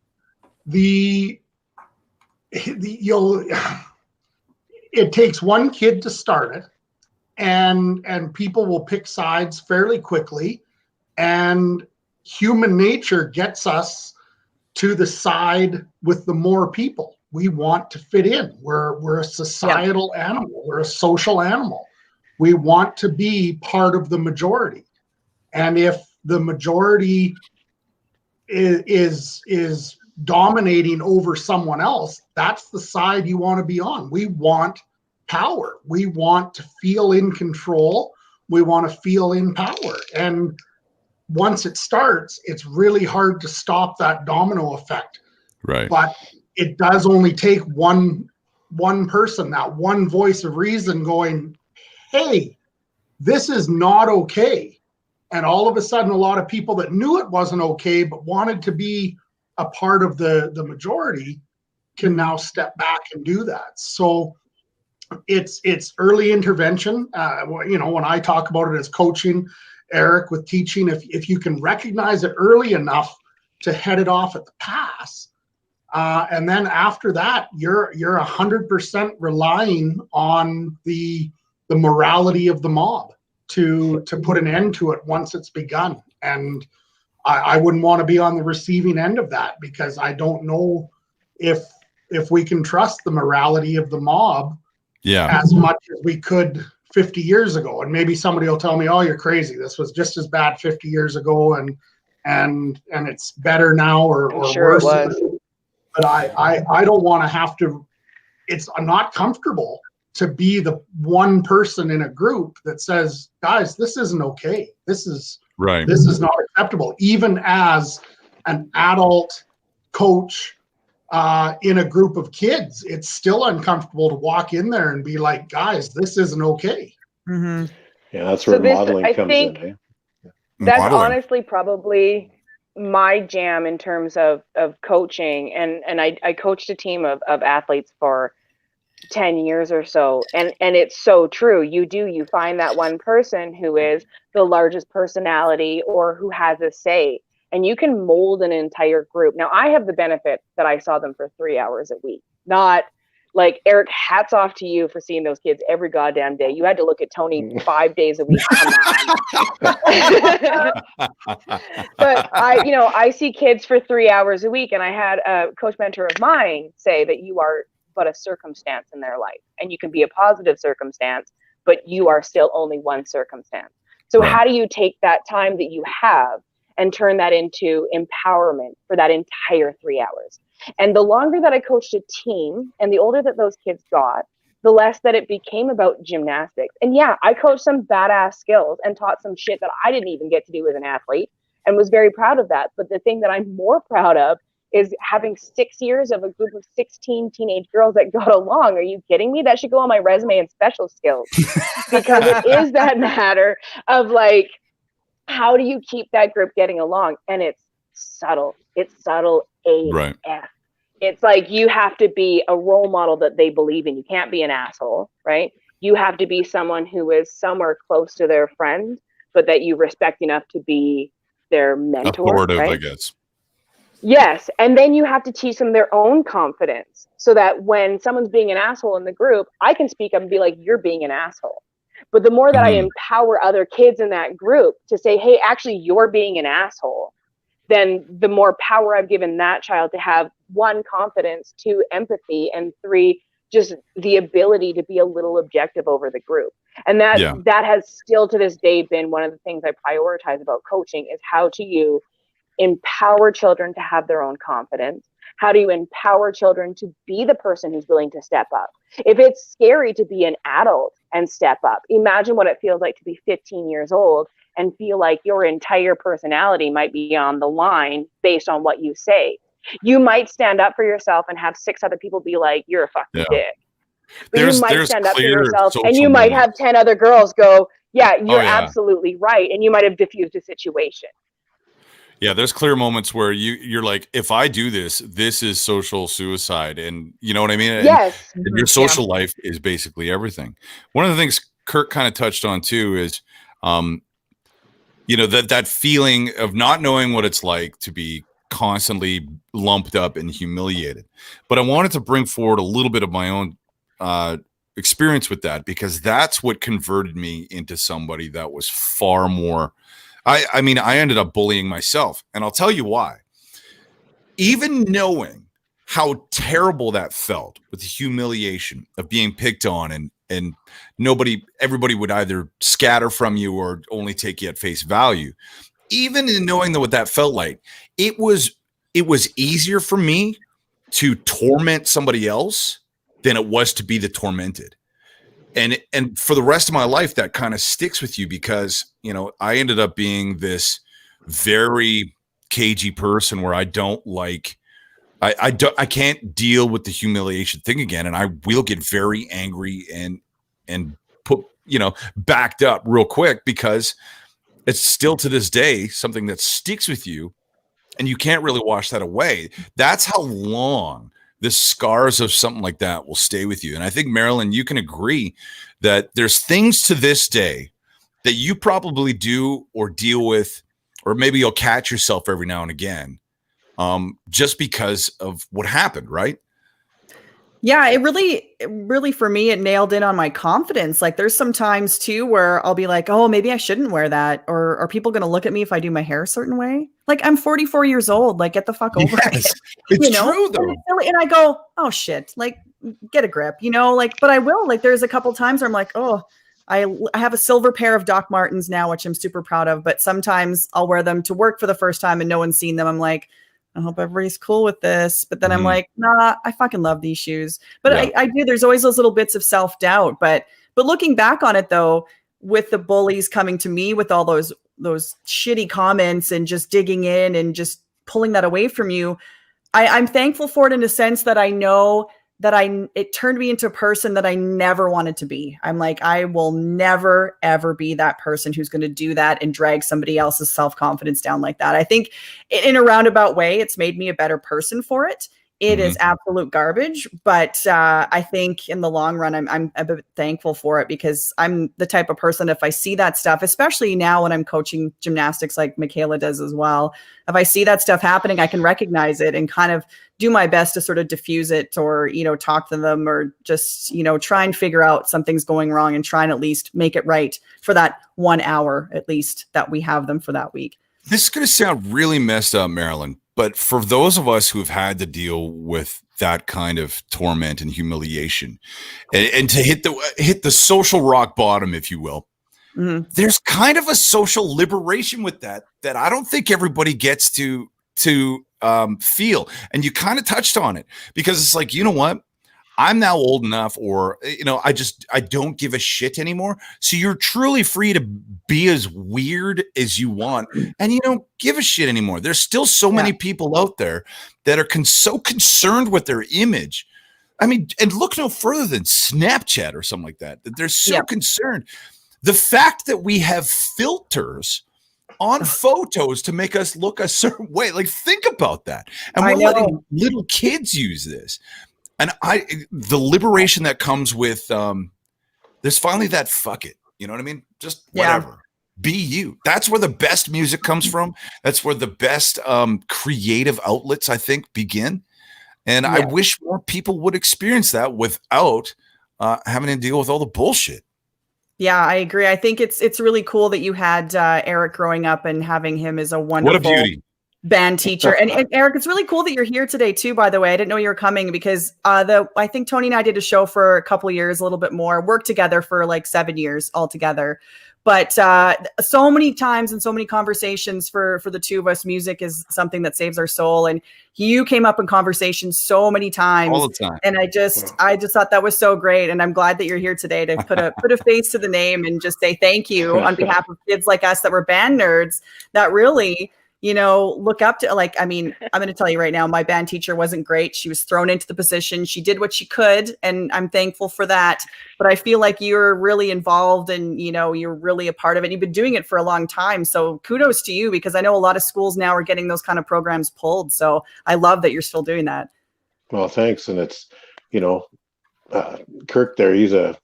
F: It takes one kid to start it, and people will pick sides fairly quickly, and human nature gets us to the side with the more people. We want to fit in. We're a societal animal. We're a social animal. We want to be part of the majority. And if the majority is dominating over someone else, that's the side you want to be on. We want power. We want to feel in control. We want to feel in power. And once it starts, it's really hard to stop that domino effect.
C: Right.
F: But it does only take one person, that one voice of reason going, hey, this is not okay. And all of a sudden, a lot of people that knew it wasn't okay but wanted to be a part of the majority can now step back and do that. So it's early intervention. When I talk about it as coaching, Eric, with teaching, if you can recognize it early enough to head it off at the pass, and then after that, you're 100% relying on the morality of the mob to put an end to it once it's begun. And I wouldn't want to be on the receiving end of that, because I don't know if we can trust the morality of the mob as much as we could 50 years ago. And maybe somebody will tell me, oh, you're crazy. This was just as bad 50 years ago, and it's better now or
G: sure
F: worse.
G: It was.
F: But I don't want to have to. I'm not comfortable to be the one person in a group that says, guys, this isn't okay. This is not acceptable. Even as an adult coach in a group of kids, it's still uncomfortable to walk in there and be like, guys, this isn't okay.
D: Mm-hmm.
E: Yeah, that's where modeling comes in. Eh?
G: That's
C: Modeling.
G: honestly probably my jam in terms of coaching. And I coached a team of athletes for 10 years or so. And it's so true. You find that one person who is the largest personality or who has a say, and you can mold an entire group. Now, I have the benefit that I saw them for 3 hours a week, not like Eric, hats off to you for seeing those kids every goddamn day. You had to look at Tony 5 days a week. Come on. But I see kids for 3 hours a week, and I had a coach mentor of mine say that you are but a circumstance in their life, and you can be a positive circumstance, but you are still only one circumstance. So how do you take that time that you have and turn that into empowerment for that entire 3 hours? And the longer that I coached a team and the older that those kids got, the less that it became about gymnastics. And yeah, I coached some badass skills and taught some shit that I didn't even get to do as an athlete, and was very proud of that. But the thing that I'm more proud of is having 6 years of a group of 16 teenage girls that got along. Are you kidding me? That should go on my resume in special skills, because it is that matter of like, how do you keep that group getting along? And it's subtle. It's subtle AF.
C: Right.
G: It's like you have to be a role model that they believe in. You can't be an asshole, right? You have to be someone who is somewhere close to their friend, but that you respect enough to be their mentor.
C: Authoritative,
G: right?
C: I guess.
G: Yes. And then you have to teach them their own confidence, so that when someone's being an asshole in the group, I can speak up and be like, you're being an asshole. But the more that I empower other kids in that group to say, hey, actually, you're being an asshole, then the more power I've given that child to have, 1, confidence, 2, empathy, and 3, just the ability to be a little objective over the group. And that has still to this day been one of the things I prioritize about coaching, is how do you empower children to have their own confidence? How do you empower children to be the person who's willing to step up? If it's scary to be an adult and step up, imagine what it feels like to be 15 years old and feel like your entire personality might be on the line based on what you say. You might stand up for yourself and have 6 other people be like, you're a fucking dick. But you might stand up for yourself and you might have 10 other girls go, Yeah, you're
C: yeah.
G: absolutely right. And you might have diffused a situation.
C: Yeah, there's clear moments where you're like, if I do this, this is social suicide, and you know what I mean.
G: Yes.
C: And your social life is basically everything. One of the things Kurt kind of touched on too is, that feeling of not knowing what it's like to be constantly lumped up and humiliated. But I wanted to bring forward a little bit of my own experience with that, because that's what converted me into somebody that was far more. I mean, I ended up bullying myself, and I'll tell you why. Even knowing how terrible that felt with the humiliation of being picked on, and everybody would either scatter from you or only take you at face value. Even in knowing what that felt like, it was easier for me to torment somebody else than it was to be the tormented. And for the rest of my life, that kind of sticks with you, because, I ended up being this very cagey person where I don't like, I can't deal with the humiliation thing again. And I will get very angry and put, backed up real quick, because it's still to this day something that sticks with you and you can't really wash that away. That's how long the scars of something like that will stay with you. And I think, Marilyn, you can agree that there's things to this day that you probably do or deal with, or maybe you'll catch yourself every now and again, just because of what happened, right?
D: Yeah, it really for me, it nailed in on my confidence. Like there's some times too where I'll be like, oh, maybe I shouldn't wear that. Or are people going to look at me if I do my hair a certain way? Like I'm 44 years old. Like get the fuck over it.
C: It's true though.
D: And I go, oh shit, like get a grip, but I will. Like there's a couple times where I'm like, oh, I have a silver pair of Doc Martens now, which I'm super proud of. But sometimes I'll wear them to work for the first time and no one's seen them. I'm like, I hope everybody's cool with this. But then I'm like, nah, I fucking love these shoes. But yeah. I do. There's always those little bits of self-doubt. But looking back on it, though, with the bullies coming to me with all those shitty comments and just digging in and just pulling that away from you, I'm thankful for it in a sense that I know that it turned me into a person that I never wanted to be. I'm like, I will never, ever be that person who's going to do that and drag somebody else's self-confidence down like that. I think in a roundabout way, it's made me a better person for it. It is absolute garbage, but I think in the long run, I'm a bit thankful for it, because I'm the type of person, if I see that stuff, especially now when I'm coaching gymnastics like Michaela does as well, if I see that stuff happening, I can recognize it and kind of do my best to sort of diffuse it, or, talk to them, or just, try and figure out something's going wrong and try and at least make it right for that 1 hour, at least, that we have them for that week.
C: This is going to sound really messed up, Marilyn, but for those of us who've had to deal with that kind of torment and humiliation, and to hit the social rock bottom, if you will, there's kind of a social liberation with that I don't think everybody gets to feel. And you kind of touched on it, because it's like, you know what? I'm now old enough, or, I don't give a shit anymore. So you're truly free to be as weird as you want, and you don't give a shit anymore. There's still so many people out there that are so concerned with their image. I mean, and look no further than Snapchat or something like that they're so concerned. The fact that we have filters on photos to make us look a certain way, like think about that. And we're letting little kids use this. And the liberation that comes with, there's finally that fuck it. You know what I mean? Just whatever. Be you. That's where the best music comes from. That's where the best creative outlets, I think, begin. And I wish more people would experience that without having to deal with all the bullshit.
D: Yeah, I agree. I think it's really cool that you had Eric growing up and having him as a wonderful
C: what a beauty.
D: Band teacher. And Eric, it's really cool that you're here today too, by the way. I didn't know you were coming, because I think Tony and I did a show for a couple of years, a little bit more, worked together for like 7 years altogether. But so many times and so many conversations for the two of us, music is something that saves our soul. And you came up in conversations so many times.
C: All the time.
D: And I just thought that was so great. And I'm glad that you're here today to put a face to the name and just say thank you on behalf of kids like us that were band nerds that really, look up to. Like, I mean, I'm going to tell you right now, my band teacher wasn't great. She was thrown into the position. She did what she could, and I'm thankful for that. But I feel like you're really involved, and you're really a part of it. You've been doing it for a long time. So kudos to you, because I know a lot of schools now are getting those kind of programs pulled. So I love that you're still doing that.
E: Well, thanks. And it's, Kirk there, he's a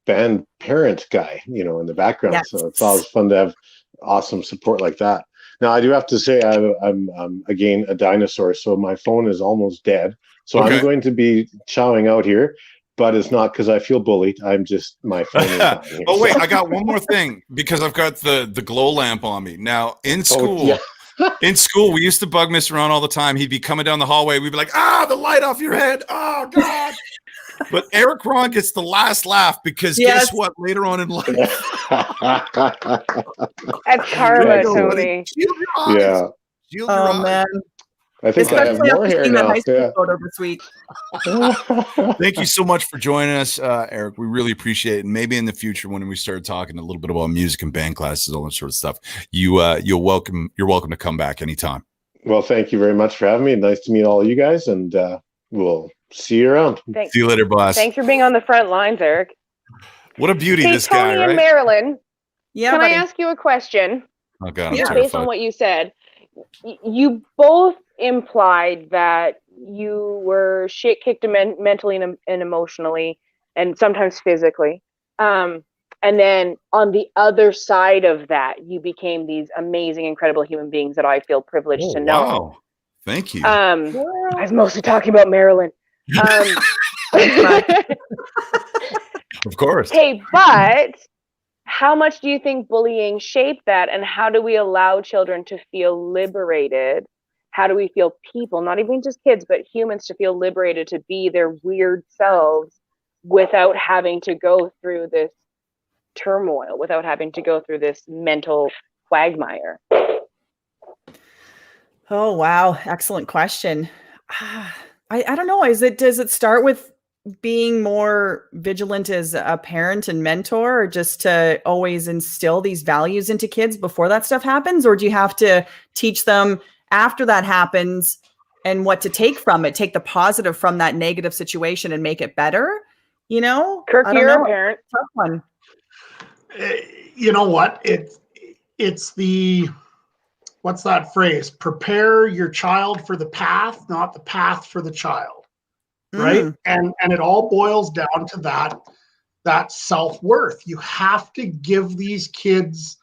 E: band parent guy, in the background.
D: Yes.
E: So it's always fun to have awesome support like that. Now, I do have to say, I'm again a dinosaur, so my phone is almost dead. So
C: Okay.
E: I'm going to be chowing out here, but it's not because I feel bullied. I'm just, my phone is dying here.
C: Oh wait, I got one more thing, because I've got the glow lamp on me now. In school, in school, we used to bug Mr. Ron all the time. He'd be coming down the hallway. We'd be like, the light off your head. Oh God. But Eric Ron gets the last laugh, because guess what? Later on in life,
G: That's karma, Tony.
C: shield your eyes.
E: Yeah.
C: Shield your
D: Oh
C: eyes.
D: man.
E: I think I have
D: Especially
E: more
D: after
E: hair
D: seeing that
E: now.
D: high school
E: Yeah.
D: photo this week.
C: Thank you so much for joining us, Eric. We really appreciate it. And maybe in the future, when we start talking a little bit about music and band classes, all that sort of stuff, you're welcome to come back anytime.
E: Well, thank you very much for having me. Nice to meet all of you guys, and we'll see you around.
G: Thanks.
C: See you later, boss.
G: Thanks for being on the front lines, Eric.
C: What a beauty,
G: Hey,
C: this
G: Tony
C: guy,
G: and
C: right?
G: Marilyn,
D: Yeah,
G: can
D: buddy.
G: I ask you a question?
C: Oh God, I'm
G: Based
C: terrified.
G: on what you said, you both implied that you were shit kicked mentally and emotionally, and sometimes physically. And then on the other side of that, you became these amazing, incredible human beings that I feel privileged to know.
C: Wow. Thank you.
G: I was mostly talking about Marilyn.
C: Of course.
G: Hey, but how much do you think bullying shaped that, and how do we allow children to feel liberated? How do we feel people, not even just kids, but humans, to feel liberated to be their weird selves without having to go through this turmoil, without having to go through this mental quagmire?
D: Oh, wow. Excellent question. I don't know. Does it start with being more vigilant as a parent and mentor, or just to always instill these values into kids before that stuff happens? Or do you have to teach them after that happens and what to take from it, take the positive from that negative situation and make it better?
G: Kirk,
D: I don't
G: you're
D: know.
G: a parent.
D: Tough one.
F: You know what? It's the, what's that phrase? Prepare your child for the path, not the path for the child. Right. And it all boils down to that self-worth. You have to give these kids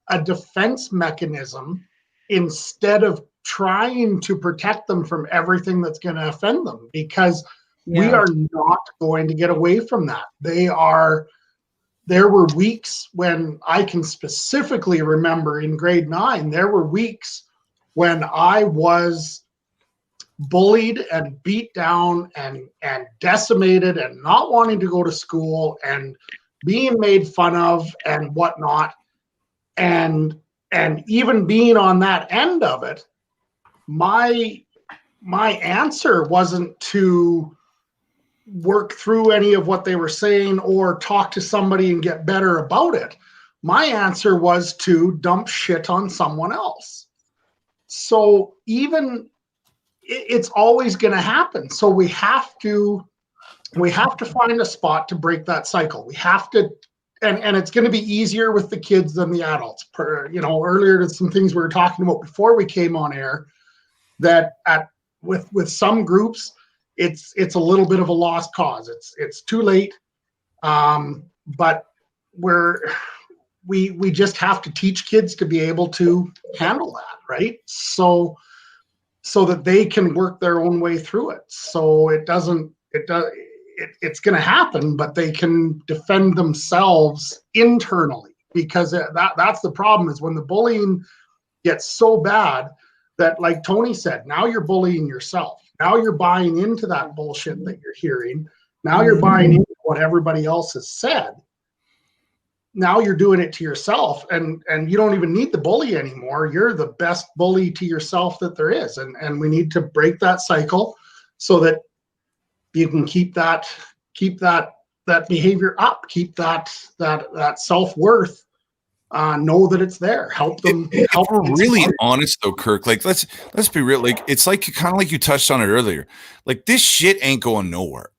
F: a defense mechanism instead of trying to protect them from everything that's going to offend them, because we are not going to get away from that. There were weeks when I can specifically remember in grade 9, there were weeks when I was bullied and beat down and decimated and not wanting to go to school and being made fun of and whatnot. And even being on that end of it, my answer wasn't to work through any of what they were saying or talk to somebody and get better about it. My answer was to dump shit on someone else. So it's always going to happen. So we have to find a spot to break that cycle. We have to, and it's going to be easier with the kids than the adults. Earlier to some things we were talking about before we came on air, that with some groups, it's a little bit of a lost cause. It's too late. But we just have to teach kids to be able to handle that, right? So that they can work their own way through it. So it's going to happen, but they can defend themselves internally, because that's the problem, is when the bullying gets so bad that, like Tony said, now you're bullying yourself. Now you're buying into that bullshit that you're hearing. Now you're buying into what everybody else has said. Now you're doing it to yourself, and you don't even need the bully anymore. You're the best bully to yourself that there is. And we need to break that cycle so that you can keep that behavior up, keep that self-worth know that it's there. Help them.
C: If
F: Help
C: we're
F: them
C: really
F: survive.
C: honest though, Kirk, like let's be real. Like it's like kind of like you touched on it earlier. Like this shit ain't going nowhere.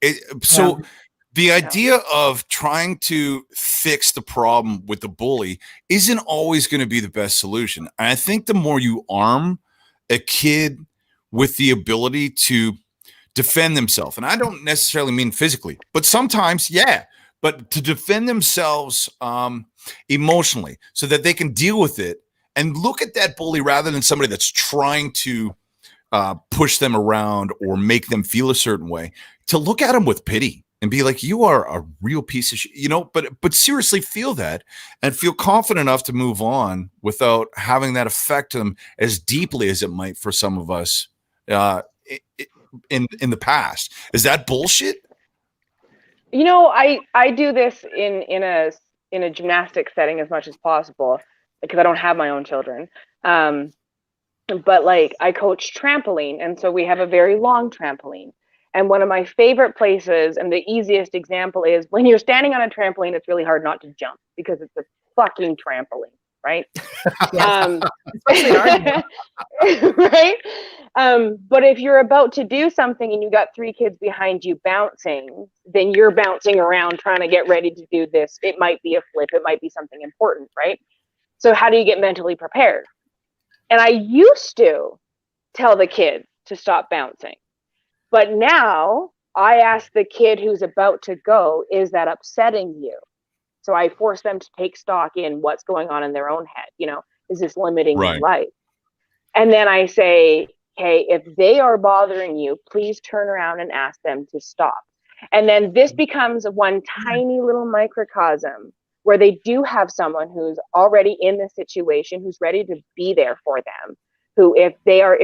C: So the idea of trying to fix the problem with the bully isn't always going to be the best solution. And I think the more you arm a kid with the ability to defend themselves, and I don't necessarily mean physically, but sometimes, but to defend themselves emotionally so that they can deal with it and look at that bully rather than somebody that's trying to push them around or make them feel a certain way, to look at them with pity and be like, you are a real piece of shit, but seriously feel that and feel confident enough to move on without having that affect them as deeply as it might for some of us in the past. Is that bullshit?
G: I do this in a gymnastics setting as much as possible because I don't have my own children. But like I coach trampoline, and so we have a very long trampoline. And one of my favorite places, and the easiest example is when you're standing on a trampoline, it's really hard not to jump because it's a fucking trampoline, right? Right? But if you're about to do something and you got 3 kids behind you bouncing, then you're bouncing around trying to get ready to do this. It might be a flip, it might be something important, right? So how do you get mentally prepared? And I used to tell the kids to stop bouncing. But now I ask the kid who's about to go, is that upsetting you? So I force them to take stock in what's going on in their own head. Is this limiting your life? And then I say, okay, if they are bothering you, please turn around and ask them to stop. And then this becomes one tiny little microcosm where they do have someone who's already in the situation, who's ready to be there for them. Who, if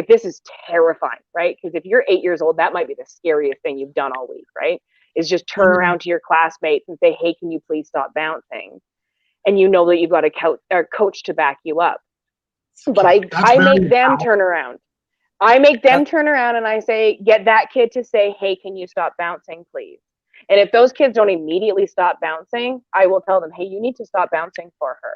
G: this is terrifying, right? Because if you're 8 years old, that might be the scariest thing you've done all week, right? Is just turn around to your classmates and say, hey, can you please stop bouncing? And you know that you've got a coach to back you up. But I make them turn around. I make them turn around and I say, get that kid to say, hey, can you stop bouncing, please? And if those kids don't immediately stop bouncing, I will tell them, hey, you need to stop bouncing for her.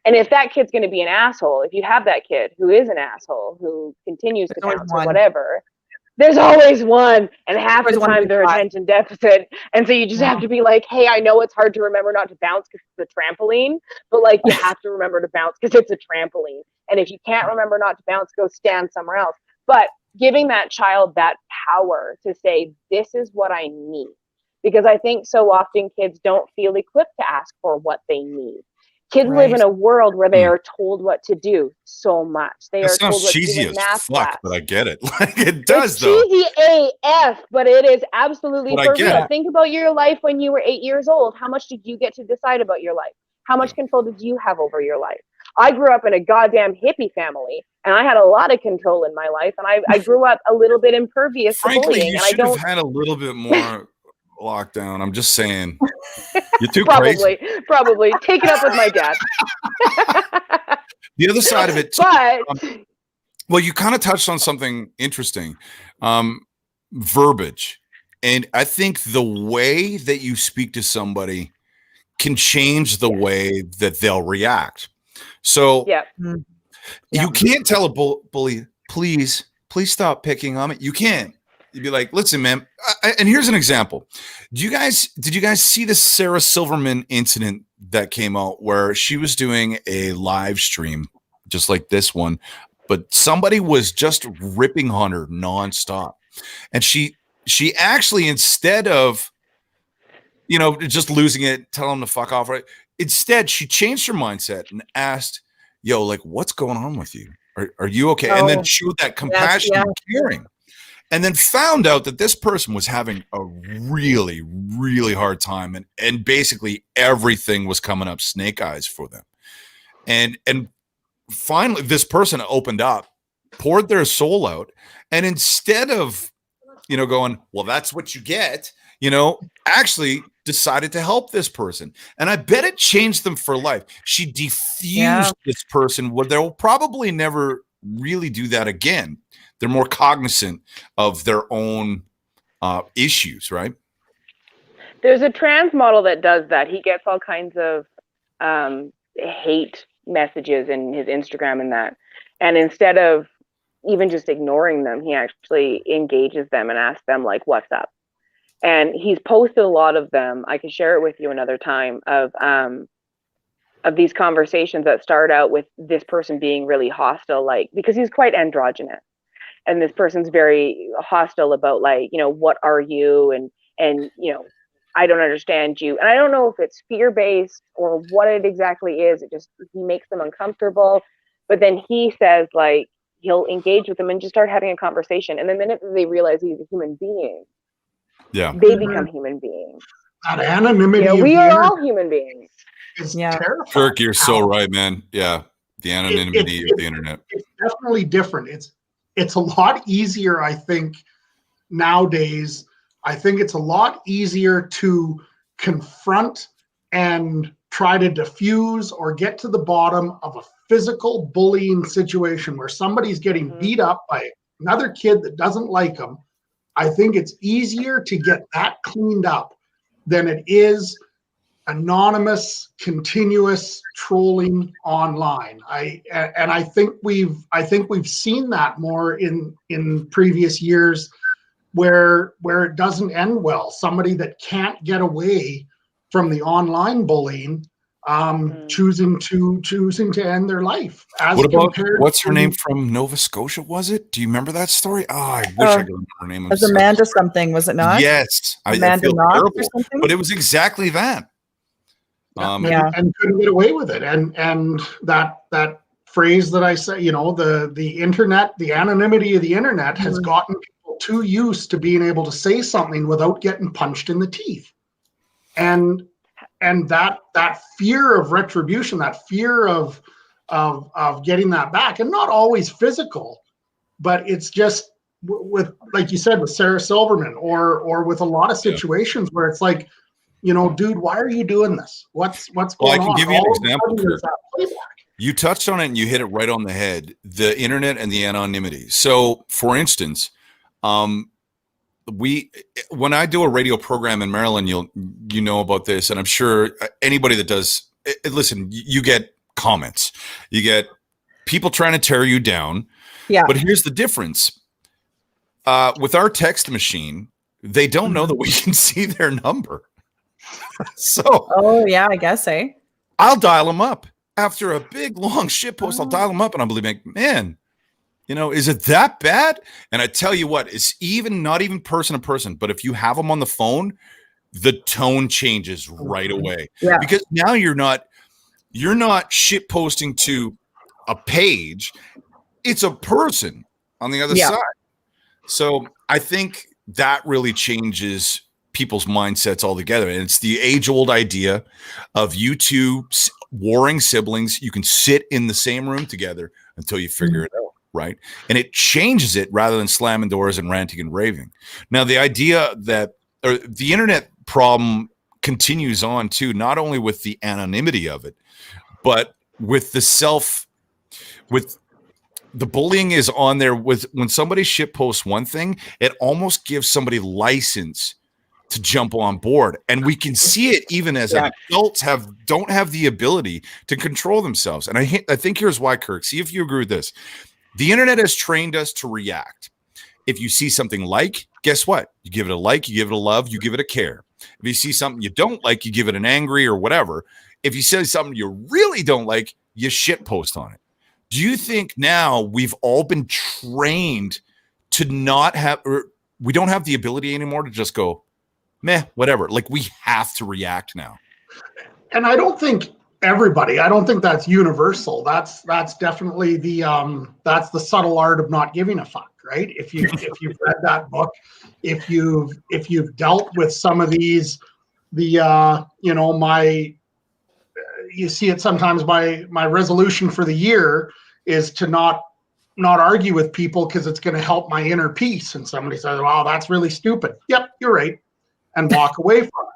G: And if that kid's going to be an asshole, if you have that kid who is an asshole, who continues to bounce or whatever, there's always one. And half the time they're attention deficit. And so you just have to be like, hey, I know it's hard to remember not to bounce because it's a trampoline, but like you have to remember to bounce because it's a trampoline. And if you can't remember not to bounce, go stand somewhere else. But giving that child that power to say, this is what I need. Because I think so often kids don't feel equipped to ask for what they need. Kids live in a world where they are told what to do so much. They are told what to do in math class.
C: But I get it. Like it does,
G: it's
C: though.
G: Cheesy AF, but it is absolutely for real. Think about your life when you were 8 years old. How much did you get to decide about your life? How much control did you have over your life? I grew up in a goddamn hippie family, and I had a lot of control in my life, and I grew up a little bit impervious to bullying.
C: You
G: and
C: should have had a little bit more lockdown. I'm just saying. You're too
G: probably,
C: crazy.
G: Probably. Take it up with my dad.
C: The other side of it, too,
G: but
C: well, you kind of touched on something interesting, verbiage. And I think the way that you speak to somebody can change the way that they'll react. So you can't tell a bully, please stop picking on me. You can't. You'd be like, listen, man. And here's an example. Did you guys see the Sarah Silverman incident that came out where she was doing a live stream just like this one, but somebody was just ripping on her nonstop. And she actually, instead of, just losing it, tell them to fuck off, right? Instead, she changed her mindset and asked, yo, like, what's going on with you? Are you okay? And then showed that compassion and caring. And then found out that this person was having a really, really hard time, and basically everything was coming up snake eyes for them. And finally, this person opened up, poured their soul out, and instead of, going, well, that's what you get, actually decided to help this person. And I bet it changed them for life. She diffused this person where they'll probably never really do that again. They're more cognizant of their own issues, right?
G: There's a trans model that does that. He gets all kinds of hate messages in his Instagram and that. And instead of even just ignoring them, he actually engages them and asks them like, what's up? And he's posted a lot of them. I can share it with you another time of these conversations that start out with this person being really hostile, like, because he's quite androgynous. And this person's very hostile about like, you know, what are you? And, you know, I don't understand you. And I don't know if it's fear-based or what it exactly is. It just, he makes them uncomfortable. But then he says like, he'll engage with them and just start having a conversation. And the minute that they realize he's a human being, they become human beings.
F: That anonymity.
G: You know, we are all human beings.
F: It's terrifying.
C: Kirk, you're so right, man. Yeah. The anonymity of the internet.
F: It's definitely different. It's a lot easier, I think, nowadays. I think it's a lot easier to confront and try to diffuse or get to the bottom of a physical bullying situation where somebody's getting beat up by another kid that doesn't like them. I think it's easier to get that cleaned up than it is anonymous, continuous trolling online. I think we've seen that more in previous years where it doesn't end well. Somebody that can't get away from the online bullying, choosing to end their life.
C: What's her name from Nova Scotia? Was it? Do you remember that story? Oh, I wish I could remember her name.
D: Was Amanda something? Was it not?
C: Yes,
D: Amanda Knox or something.
C: But it was exactly that.
F: And couldn't get away with it. And that phrase that I say, you know, the internet, the anonymity of the internet has gotten people too used to being able to say something without getting punched in the teeth. And that fear of retribution, that fear of getting that back, and not always physical, but it's just with, like you said, with Sarah Silverman or with a lot of situations where it's like, you know, dude, why are you doing this? What's going on?
C: I can give you an example, Kurt. You touched on it and you hit it right on the head, the internet and the anonymity. So for instance, when I do a radio program in Maryland, you know about this, and I'm sure anybody that does, listen, you get comments, you get people trying to tear you down. Yeah. But here's the difference. With our text machine, they don't know that we can see their number. So,
D: oh yeah, I guess,
C: I'll dial them up after a big long shit post. I'll dial them up and I'll be like, man, you know, is it that bad? And I tell you what, it's not even person to person, but if you have them on the phone, the tone changes right away. Yeah. Because now you're not shit posting to a page. It's a person on the other side. So I think that really changes people's mindsets altogether. And it's the age-old idea of you two warring siblings. You can sit in the same room together until you figure it out, right? And it changes it rather than slamming doors and ranting and raving. Now, the idea that the internet problem continues on too, not only with the anonymity of it, but with the bullying is on there. When somebody shit posts one thing, it almost gives somebody license to jump on board. And we can see it even as adults don't have the ability to control themselves. And I think here's why, Kirk. See if you agree with this. The internet has trained us to react. If you see something guess what? You give it a like, you give it a love, you give it a care. If you see something you don't like, you give it an angry or whatever. If you say something you really don't like, you shit post on it. Do you think now we've all been trained to not have, or we don't have the ability anymore to just go, meh, whatever. Like we have to react now.
F: And I don't think that's universal. That's definitely that's the subtle art of not giving a fuck, right? If you've read that book, if you've dealt with some of these, you see it sometimes. My resolution for the year is to not argue with people because it's going to help my inner peace. And somebody says, "Wow, that's really stupid." Yep, you're right. And walk away from it.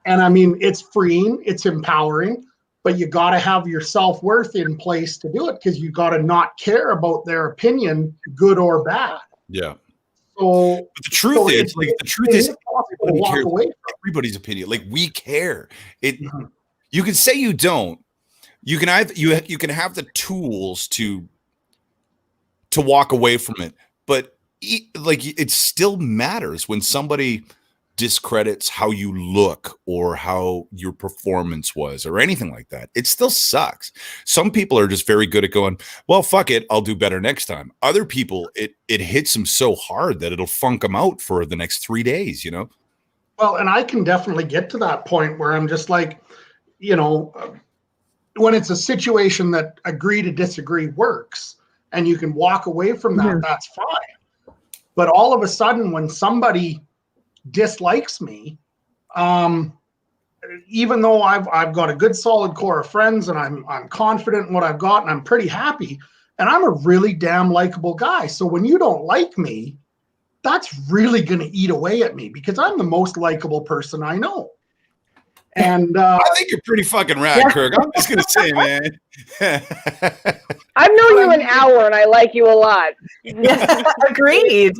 F: And I mean, it's freeing, it's empowering, but you got to have your self-worth in place to do it, because you got to not care about their opinion, good or bad.
C: Yeah.
F: So
C: but the truth is everybody's opinion. Like we care. You can say you don't. you can you can have the tools to walk away from it, but like it still matters when somebody discredits how you look or how your performance was or anything like that. It still sucks. Some people are just very good at going, well, fuck it, I'll do better next time. Other people, it hits them so hard that it'll funk them out for the next 3 days, you know?
F: Well, and I can definitely get to that point where I'm just like, when it's a situation that agree to disagree works and you can walk away from that, that's fine. But all of a sudden, when somebody dislikes me, even though I've got a good solid core of friends and I'm confident in what I've got and I'm pretty happy and I'm a really damn likable guy. So when you don't like me, that's really going to eat away at me because I'm the most likable person I know. And
C: I think you're pretty fucking rad, Kirk. I'm just going to say, man.
G: I've known you an hour and I like you a lot.
D: Agreed.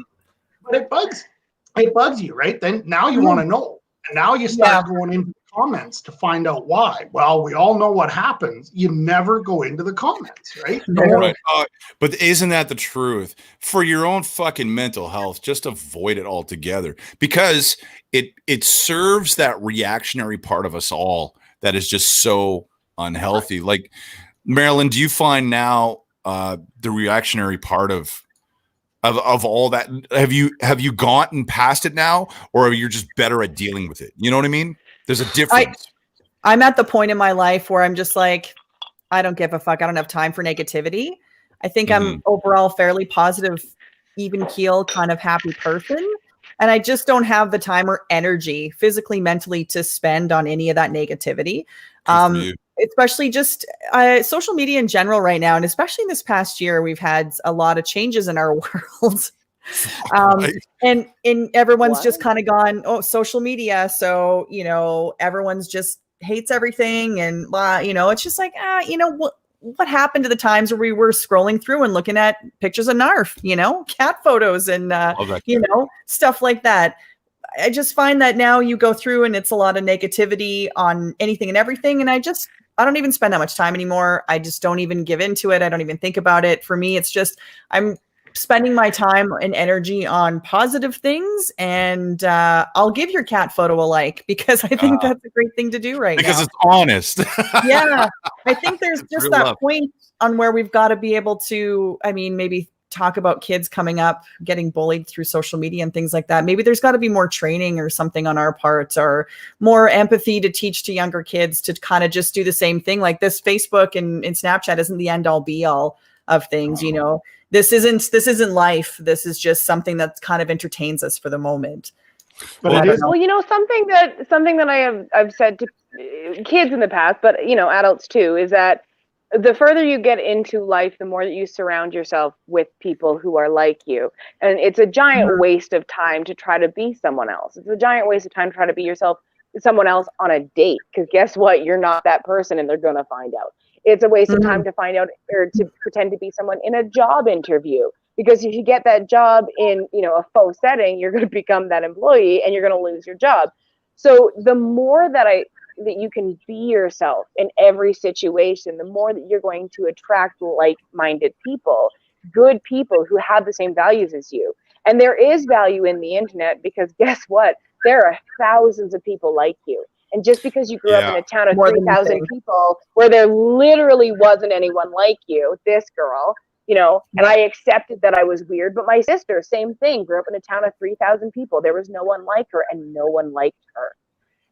F: But it bugs you, right? Then now you want to know. And now you start going into the comments to find out why. Well, we all know what happens. You never go into the comments, right?
C: Right. But isn't that the truth? For your own fucking mental health, just avoid it altogether because it serves that reactionary part of us all that is just so unhealthy. Like, Marilyn, do you find now the reactionary part of all that, have you gotten past it now, or are you just better at dealing with it? You know what I mean? There's a difference.
D: I'm at the point in my life where I'm just like, I don't give a fuck. I don't have time for negativity. I think I'm overall fairly positive, even keel, kind of happy person. And I just don't have the time or energy physically, mentally to spend on any of that negativity. Especially just social media in general right now. And especially in this past year, we've had a lot of changes in our world. And everyone's just kind of gone, oh, social media. So, everyone's just hates everything. And, it's just like, what happened to the times where we were scrolling through and looking at pictures of Narf, cat photos and, stuff like that. I just find that now you go through and it's a lot of negativity on anything and everything. And I don't even spend that much time anymore. I just don't even give into it. I don't even think about it. For me, it's just, I'm spending my time and energy on positive things. And I'll give your cat photo a like, because I think that's a great thing to do right now.
C: Because it's honest.
D: Yeah. I think there's just that point on where we've got to be able to, maybe talk about kids coming up, getting bullied through social media and things like that. Maybe there's got to be more training or something on our parts, or more empathy to teach to younger kids to kind of just do the same thing. Like this Facebook and Snapchat isn't the end all be all of things. This isn't life. This is just something that kind of entertains us for the moment.
F: But
G: something that I've said to kids in the past, but adults too, is that the further you get into life, the more that you surround yourself with people who are like you. And it's a giant waste of time to try to be someone else. It's a giant waste of time to try to be someone else on a date. Because guess what? You're not that person and they're going to find out. It's a waste of time to find out or to pretend to be someone in a job interview. Because if you get that job in, a faux setting, you're going to become that employee and you're going to lose your job. So the more that you can be yourself in every situation, the more that you're going to attract like-minded people, good people who have the same values as you. And there is value in the internet because guess what? There are thousands of people like you. And just because you grew up in a town of 3,000 people where there literally wasn't anyone like you, this girl, and I accepted that I was weird, but my sister, same thing, grew up in a town of 3,000 people. There was no one like her and no one liked her.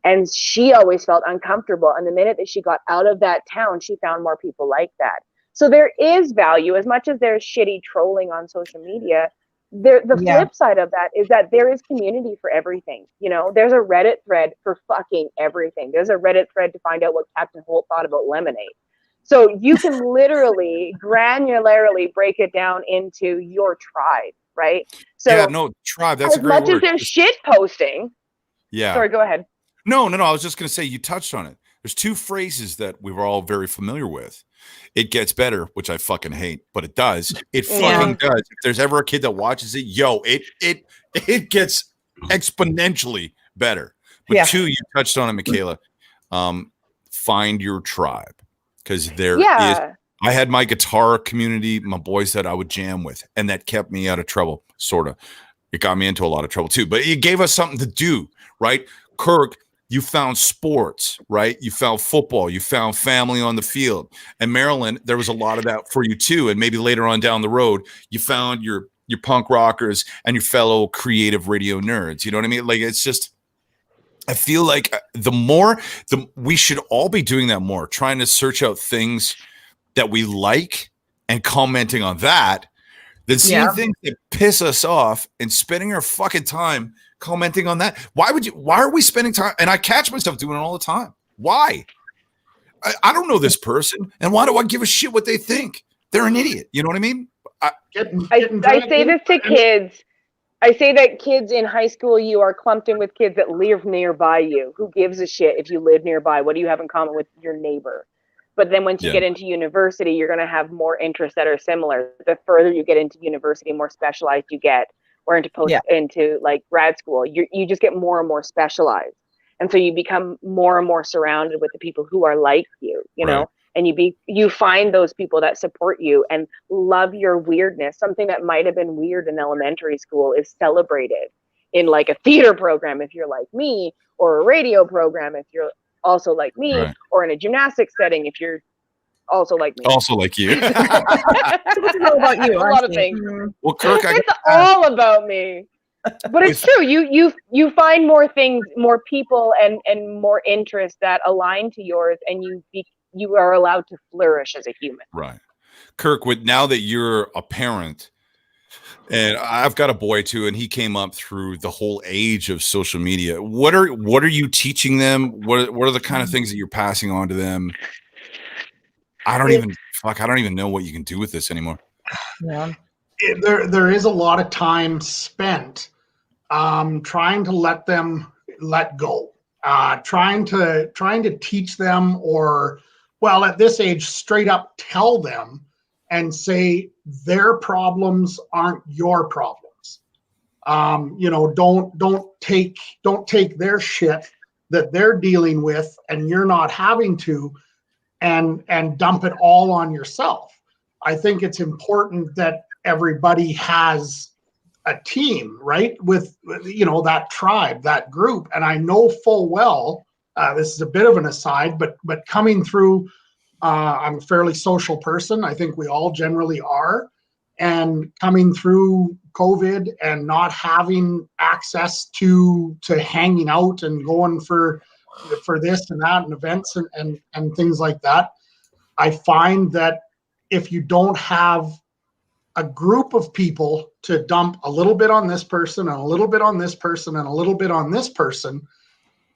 G: And she always felt uncomfortable. And the minute that she got out of that town, she found more people like that. So there is value, as much as there's shitty trolling on social media. The flip side of that is that there is community for everything. There's a Reddit thread for fucking everything. There's a Reddit thread to find out what Captain Holt thought about lemonade. So you can literally granularly break it down into your tribe, right? So
C: tribe. That's a great word.
G: As much as there's shit posting.
C: Yeah.
G: Sorry, go ahead.
C: No. I was just going to say, you touched on it. There's two phrases that we were all very familiar with. It gets better, which I fucking hate, but it does. It fucking does. If there's ever a kid that watches it, it gets exponentially better. But two, you touched on it, Michaela. Find your tribe. because there is.
G: Yeah.
C: I had my guitar community, my boys that I would jam with, and that kept me out of trouble, sort of. It got me into a lot of trouble too, but it gave us something to do, right? Kirk, you found sports, right? You found football, you found family on the field. And Marilyn, there was a lot of that for you too. And maybe later on down the road, you found your punk rockers and your fellow creative radio nerds. You know what I mean? Like, it's just, I feel like we should all be doing that more, trying to search out things that we like and commenting on that, than seeing things that piss us off and spending our fucking time commenting on that. Why are we spending time? And I catch myself doing it all the time. Why? I don't know this person, and why do I give a shit what they think? They're an idiot. You know what I mean?
G: I say this to kids. I say that kids in high school, you are clumped in with kids that live nearby you. Who gives a shit if you live nearby? What do you have in common with your neighbor? But then once you get into university, you're going to have more interests that are similar. The further you get into university, more specialized you get, or into like grad school, you just get more and more specialized. And so you become more and more surrounded with the people who are like you know, and you find those people that support you and love your weirdness. Something that might have been weird in elementary school is celebrated in like a theater program if you're like me, or a radio program if you're also like me, or in a gymnastics setting if you're also like me.
C: Also like you.
D: It's about you,
G: a lot of things.
C: Well, Kirk,
G: it's all about me. But it's true. You find more things, more people, and more interests that align to yours, and you are allowed to flourish as a human.
C: Right. Kirk, now that you're a parent, and I've got a boy too, and he came up through the whole age of social media. What are you teaching them? What are the kind of things that you're passing on to them? I don't even know what you can do with this anymore.
D: Yeah.
F: There is a lot of time spent trying to let them let go, trying to teach them, or, well, at this age, straight up tell them and say their problems aren't your problems. Don't take their shit that they're dealing with and you're not having to, and dump it all on yourself. I think it's important that everybody has a team, right? With that tribe, that group. And I know full well, this is a bit of an aside, but coming through, I'm a fairly social person. I think we all generally are. And coming through COVID and not having access to hanging out and going for this and that and events and things like that, I find that if you don't have a group of people to dump a little bit on this person and a little bit on this person and a little bit on this person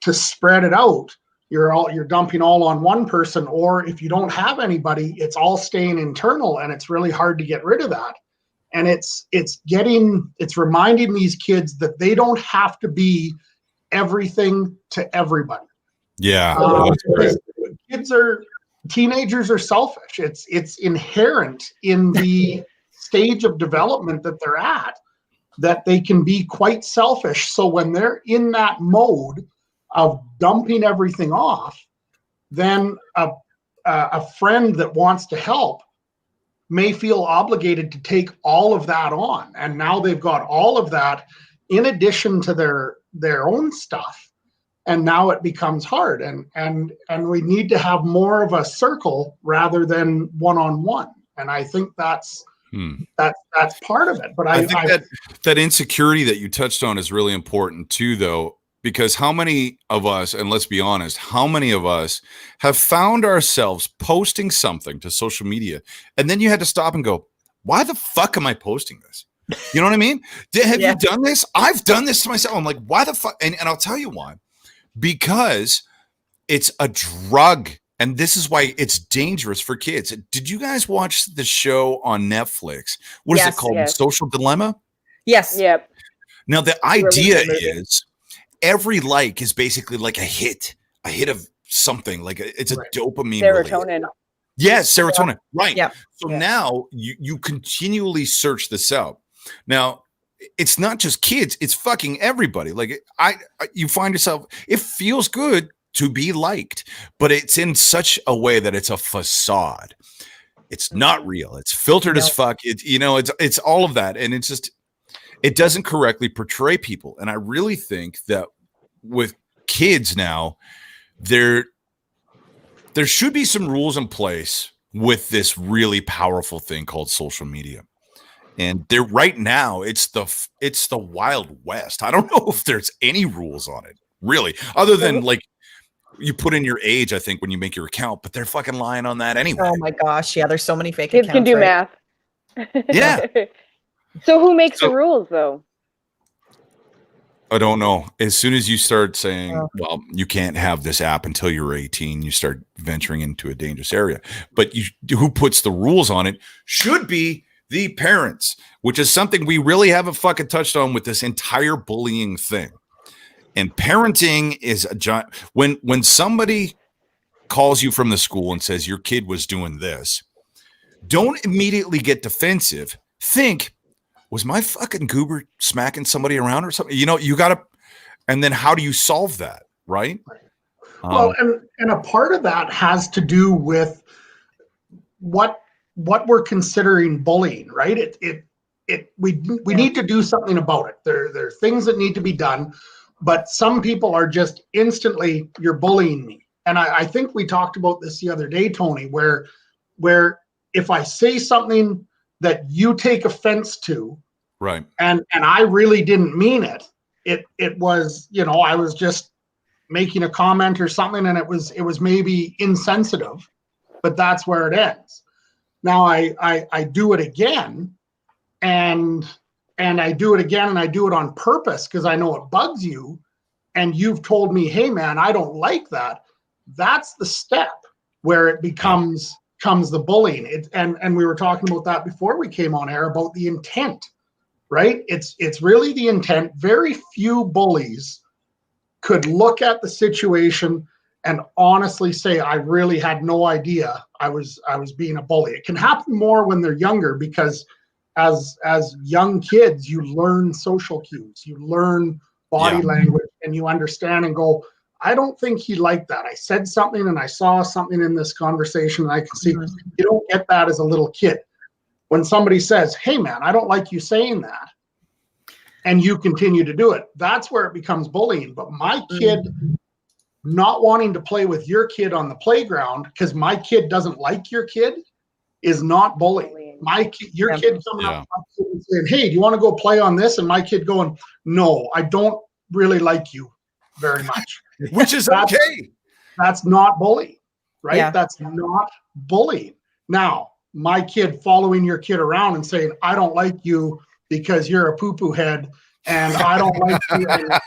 F: to spread it out, you're dumping all on one person. Or if you don't have anybody, it's all staying internal, and it's really hard to get rid of that. And it's reminding these kids that they don't have to be everything to everybody.
C: Yeah.
F: Teenagers are selfish. It's inherent in the stage of development that they're at, that they can be quite selfish. So when they're in that mode of dumping everything off, then a friend that wants to help may feel obligated to take all of that on. And now they've got all of that in addition to their own stuff. And now it becomes hard. And we need to have more of a circle rather than one-on-one. And I think that's part of it. But I think
C: that insecurity that you touched on is really important too, though, because how many of us, and let's be honest, how many of us have found ourselves posting something to social media, and then you had to stop and go, why the fuck am I posting this? You know what I mean? Have you done this? I've done this to myself. I'm like, why the fuck? And I'll tell you why. Because it's a drug. And this is why it's dangerous for kids. Did you guys watch the show on Netflix? What is it called?
G: Yes.
C: Social Dilemma?
D: Yes.
G: Yep.
C: Now, the idea is every like is basically like a hit of something. Like it's a dopamine.
G: Serotonin.
C: Related. Yes, serotonin. Right.
D: Yep.
C: So now you continually search this out. Now, it's not just kids, it's fucking everybody. Like you find yourself, it feels good to be liked, but it's in such a way that it's a facade. It's not real. It's filtered as fuck. It's all of that. And it's just, it doesn't correctly portray people. And I really think that with kids now, there should be some rules in place with this really powerful thing called social media. And there right now, it's the Wild West. I don't know if there's any rules on it, really, other than like you put in your age, I think, when you make your account, but they're fucking lying on that anyway.
D: Oh my gosh. Yeah. There's so many fake
G: Kids
D: accounts.
G: can do
D: right?
G: math.
C: Yeah.
G: So who makes the rules though?
C: I don't know. As soon as you start saying, well, you can't have this app until you're 18, you start venturing into a dangerous area. But who puts the rules on it should be the parents, which is something we really haven't fucking touched on with this entire bullying thing. And parenting is a giant. When somebody calls you from the school and says your kid was doing this, don't immediately get defensive. Think, was my fucking goober smacking somebody around or something? You got to, and then how do you solve that, right?
F: Well, and a part of that has to do with what we're considering bullying, right? We need to do something about it. There are things that need to be done, but some people are just instantly, you're bullying me. And I think we talked about this the other day, Tony, where if I say something that you take offense to,
C: right,
F: and I really didn't mean it, it was, I was just making a comment or something, and it was maybe insensitive, but that's where it ends. Now I do it again, and I do it again, and I do it on purpose because I know it bugs you, and you've told me, hey man, I don't like that. That's the step where it becomes the bullying. And we were talking about that before we came on air about the intent, right? It's really the intent. Very few bullies could look at the situation and honestly say, I really had no idea I was being a bully. It can happen more when they're younger because as young kids, you learn social cues, you learn body language, and you understand and go, I don't think he liked that. I said something and I saw something in this conversation and I can see you don't get that as a little kid. When somebody says, hey man, I don't like you saying that, and you continue to do it, that's where it becomes bullying. But my kid not wanting to play with your kid on the playground because my kid doesn't like your kid is not bullying. Your kid coming up and saying, hey, do you want to go play on this? And my kid going, no, I don't really like you very much.
C: Which is okay.
F: That's not bullying, right?
D: Yeah.
F: That's not bullying. Now, my kid following your kid around and saying, I don't like you because you're a poo-poo head, and I don't like you,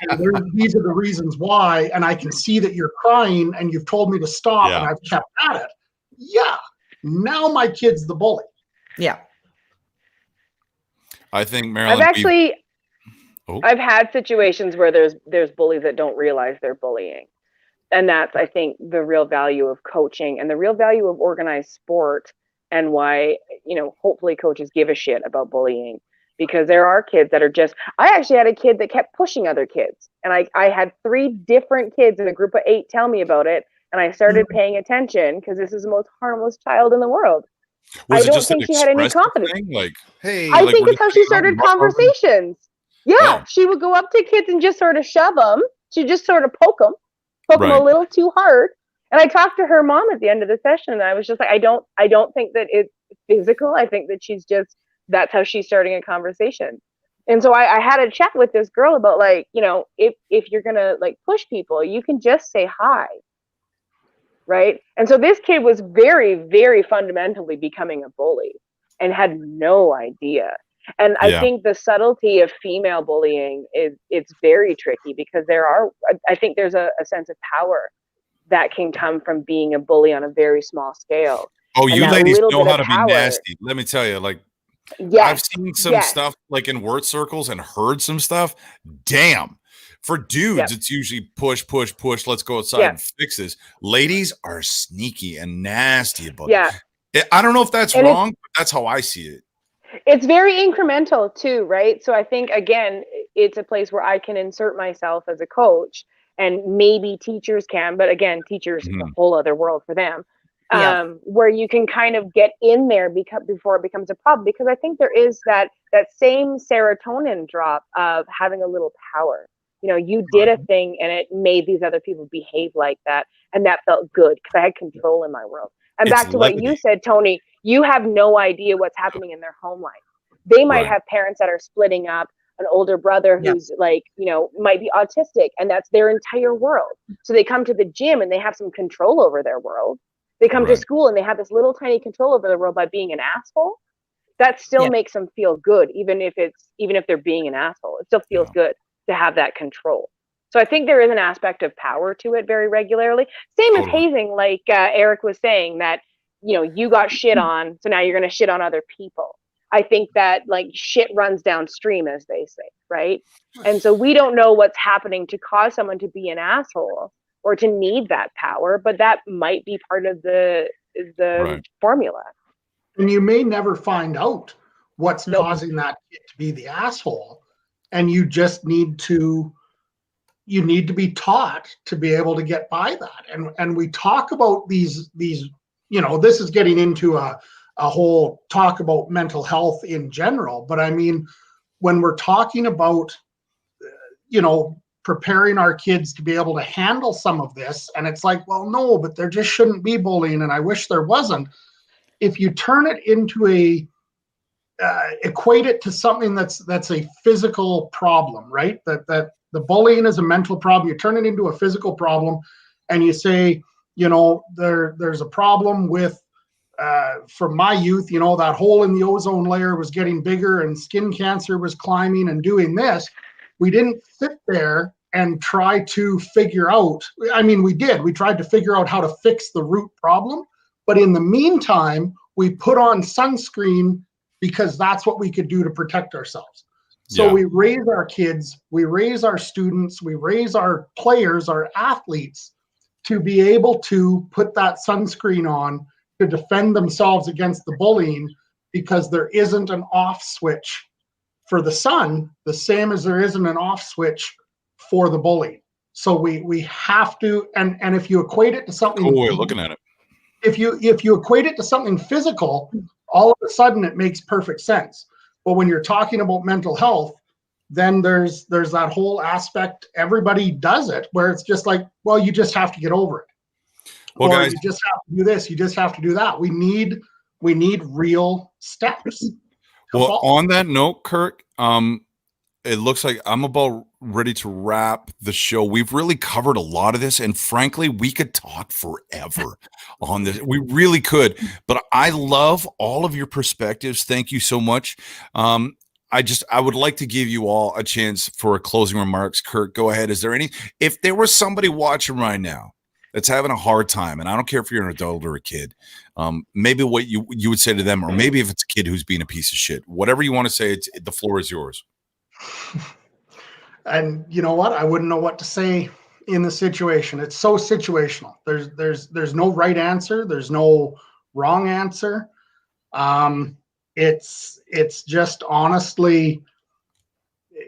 F: and these are the reasons why, and I can see that you're crying, and you've told me to stop, and I've kept at it. Yeah, now my kid's the bully.
D: Yeah.
C: I think, Marilyn,
G: I've had situations where there's bullies that don't realize they're bullying. And that's, I think, the real value of coaching and the real value of organized sport, and why, hopefully coaches give a shit about bullying, because there are kids that are just, I actually had a kid that kept pushing other kids. And I had 3 different kids in a group of 8 tell me about it. And I started paying attention because this is the most harmless child in the world. I don't think she had any confidence.
C: Like, hey,
G: I think it's how she started conversations. Yeah, she would go up to kids and just sort of shove them. She'd just sort of poke them a little too hard. And I talked to her mom at the end of the session, and I was just like, I don't think that it's physical. I think that that's how she's starting a conversation. And so I had a chat with this girl about, like, if you're gonna like push people, you can just say hi. Right. And so this kid was very, very fundamentally becoming a bully and had no idea. And I think the subtlety of female bullying it's very tricky, because I think there's a sense of power that can come from being a bully on a very small scale.
C: Oh, you ladies know how to be nasty. Let me tell you, like, I've seen some stuff like in word circles and heard some stuff. Damn. For dudes, it's usually push, push, push. Let's go outside and fix this. Ladies are sneaky and nasty about it. I don't know if that's wrong, but that's how I see it.
G: It's very incremental too, right? So I think, again, it's a place where I can insert myself as a coach and maybe teachers can, but again, teachers is a whole other world for them. Where you can kind of get in there before it becomes a problem, because I think there is that same serotonin drop of having a little power. You know, you did a thing and it made these other people behave like that, and that felt good because I had control in my world. And
C: It's
G: back to what you said, Tony, you have no idea what's happening in their home life. They might have parents that are splitting up, an older brother who's like, you know, might be autistic, and that's their entire world. So they come to the gym and they have some control over their world. They come to school and they have this little tiny control over the world by being an asshole. That still makes them feel good, even if they're being an asshole. It still feels good to have that control. So I think there is an aspect of power to it very regularly. Same as hazing, like Eric was saying, that, you know, you got shit on, so now you're going to shit on other people. I think that like shit runs downstream, as they say, right? And so we don't know what's happening to cause someone to be an asshole or to need that power, but that might be part of the formula.
F: And you may never find out what's causing that kid to be the asshole. And you just need to be taught to be able to get by that. And we talk about these, you know, this is getting into a whole talk about mental health in general. But I mean, when we're talking about, you know, preparing our kids to be able to handle some of this, and it's like, well, no, but there just shouldn't be bullying, and I wish there wasn't. If you turn it into equate it to something that's a physical problem, right? That the bullying is a mental problem. You turn it into a physical problem, and you say, you know, there's a problem with, from my youth, you know, that hole in the ozone layer was getting bigger and skin cancer was climbing and doing this. We didn't sit there and try to figure out, I mean, we did. We tried to figure out how to fix the root problem. But in the meantime, we put on sunscreen because that's what we could do to protect ourselves. So we raise our kids, we raise our students, we raise our players, our athletes to be able to put that sunscreen on to defend themselves against the bullying, because there isn't an off switch for the sun, the same as there isn't an off switch for the bullying. So we have to, and if you equate it to something,
C: cool way of looking at it.
F: If you equate it to something physical, all of a sudden it makes perfect sense. But when you're talking about mental health, then there's that whole aspect. Everybody does it, where it's just like, well, you just have to get over it.
C: Well,
F: or
C: guys,
F: you just have to do this, you just have to do that. We need real steps.
C: Well, on that note, Kirk, it looks like I'm about ready to wrap the show. We've really covered a lot of this, and frankly, we could talk forever on this. We really could, but I love all of your perspectives. Thank you so much. I would like to give you all a chance for closing remarks. Kirk, go ahead. Is there if there was somebody watching right now that's having a hard time, and I don't care if you're an adult or a kid, maybe what you would say to them, or maybe if it's a kid who's being a piece of shit, whatever you want to say, the floor is yours.
F: And you know what? I wouldn't know what to say in the situation. It's so situational. There's no right answer. There's no wrong answer. It's just honestly,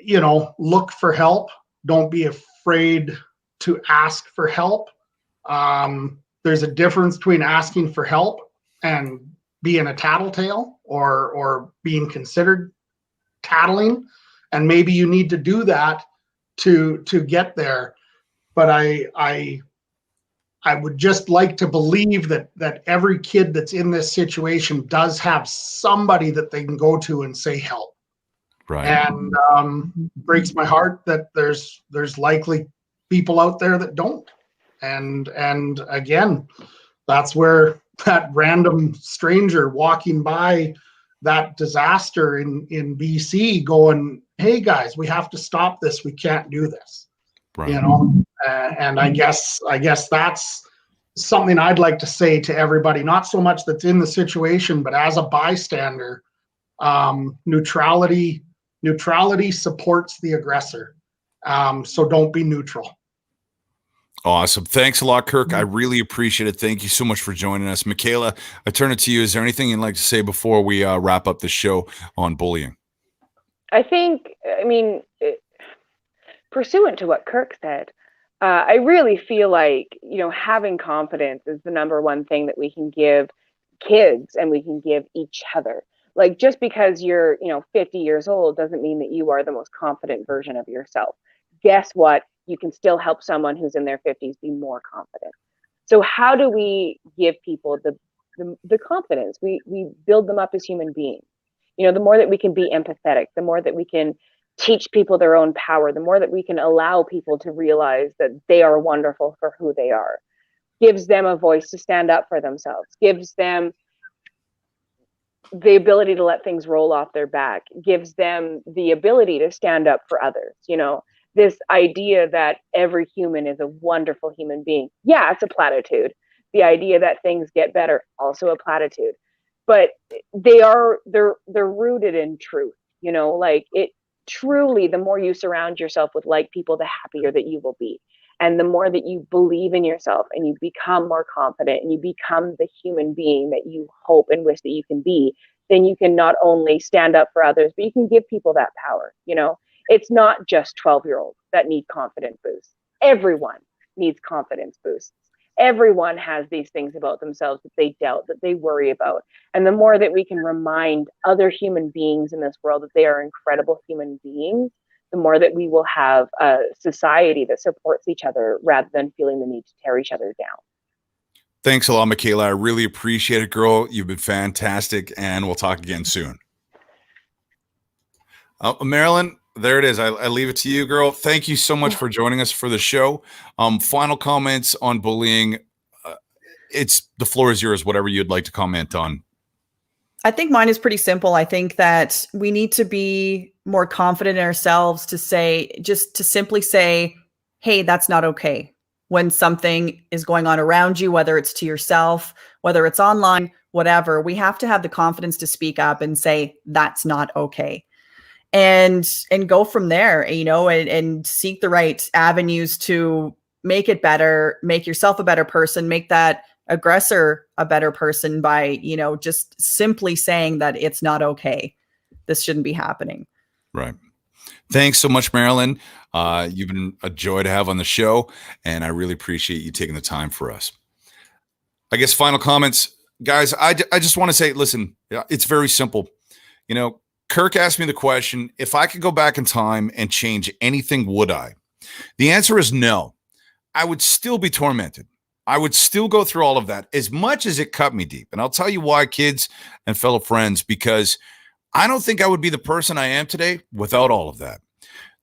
F: you know, look for help. Don't be afraid to ask for help. There's a difference between asking for help and being a tattletale or being considered tattling. And maybe you need to do that to get there. But I would just like to believe that every kid that's in this situation does have somebody that they can go to and say help.
C: Right.
F: And breaks my heart that there's likely people out there that don't. And again, that's where that random stranger walking by that disaster in BC going, hey guys, we have to stop this. We can't do this.
C: Right.
F: You know, and I guess that's something I'd like to say to everybody, not so much that's in the situation, but as a bystander, neutrality supports the aggressor. So don't be neutral.
C: Awesome. Thanks a lot, Kirk. I really appreciate it. Thank you so much for joining us. Michaela, I turn it to you. Is there anything you'd like to say before we wrap up the show on bullying?
G: I think, pursuant to what Kirk said, I really feel like, having confidence is the number one thing that we can give kids and we can give each other. Like, just because you're, 50 years old doesn't mean that you are the most confident version of yourself. Guess what? You can still help someone who's in their 50s be more confident. So how do we give people the confidence? We build them up as human beings. The more that we can be empathetic, the more that we can teach people their own power, the more that we can allow people to realize that they are wonderful for who they are, gives them a voice to stand up for themselves, gives them the ability to let things roll off their back, gives them the ability to stand up for others. This idea that every human is a wonderful human being. Yeah, it's a platitude. The idea that things get better, also a platitude. But they're rooted in truth. Like, it truly, the more you surround yourself with like people, the happier that you will be. And the more that you believe in yourself and you become more confident and you become the human being that you hope and wish that you can be, then you can not only stand up for others, but you can give people that power. It's not just 12-year-olds that need confidence boosts. Everyone needs confidence boosts. Everyone has these things about themselves that they doubt, that they worry about. And the more that we can remind other human beings in this world that they are incredible human beings, the more that we will have a society that supports each other rather than feeling the need to tear each other down.
C: Thanks a lot, Michaela. I really appreciate it, girl. You've been fantastic, and we'll talk again soon. Marilyn, there it is. I leave it to you, girl. Thank you so much for joining us for the show. Final comments on bullying. The floor is yours, whatever you'd like to comment on.
D: I think mine is pretty simple. I think that we need to be more confident in ourselves to simply say, hey, that's not okay. When something is going on around you, whether it's to yourself, whether it's online, whatever, we have to have the confidence to speak up and say, that's not okay. And go from there, and seek the right avenues to make it better, make yourself a better person, make that aggressor a better person by, just simply saying that it's not okay. This shouldn't be happening.
C: Right. Thanks so much, Marilyn. You've been a joy to have on the show, and I really appreciate you taking the time for us. I guess final comments, guys. I just want to say, listen, it's very simple. Kirk asked me the question, if I could go back in time and change anything, would I? The answer is no. I would still be tormented. I would still go through all of that, as much as it cut me deep. And I'll tell you why, kids and fellow friends, because I don't think I would be the person I am today without all of that.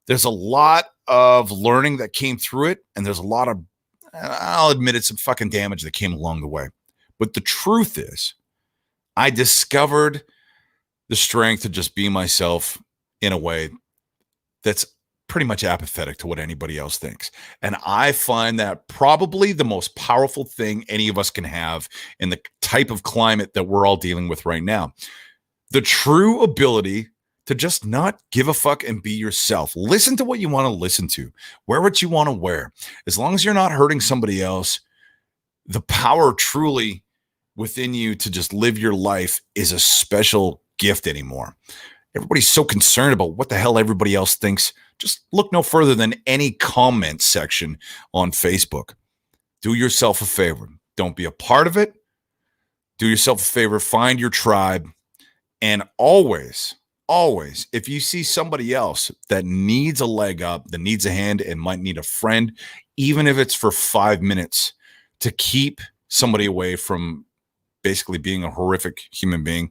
C: There's a lot of learning that came through it, and there's a lot of, I'll admit it, some fucking damage that came along the way. But the truth is, I discovered the strength to just be myself in a way that's pretty much apathetic to what anybody else thinks. And I find that probably the most powerful thing any of us can have in the type of climate that we're all dealing with right now. The true ability to just not give a fuck and be yourself. Listen to what you want to listen to. Wear what you want to wear. As long as you're not hurting somebody else, the power truly within you to just live your life is a special gift anymore. Everybody's so concerned about what the hell everybody else thinks. Just look no further than any comment section on Facebook. Do yourself a favor. Don't be a part of it. Do yourself a favor. Find your tribe. And always, if you see somebody else that needs a leg up, that needs a hand and might need a friend, even if it's for 5 minutes, to keep somebody away from basically being a horrific human being,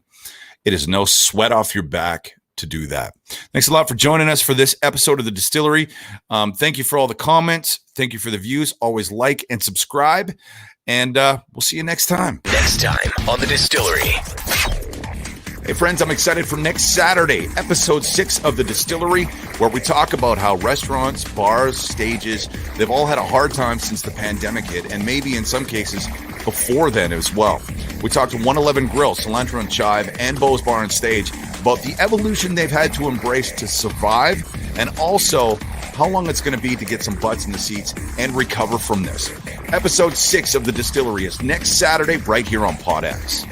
C: it is no sweat off your back to do that. Thanks a lot for joining us for this episode of The Distillery. Thank you for all the comments. Thank you for the views. Always like and subscribe. And we'll see you next time.
A: Next time on The Distillery.
C: Hey, friends, I'm excited for next Saturday, episode 6 of The Distillery, where we talk about how restaurants, bars, stages, they've all had a hard time since the pandemic hit, and maybe in some cases before then as well. We talked to 111 Grill, Cilantro and Chive, and Bo's Bar and Stage about the evolution they've had to embrace to survive, and also how long it's going to be to get some butts in the seats and recover from this. Episode 6 of The Distillery is next Saturday right here on PodX.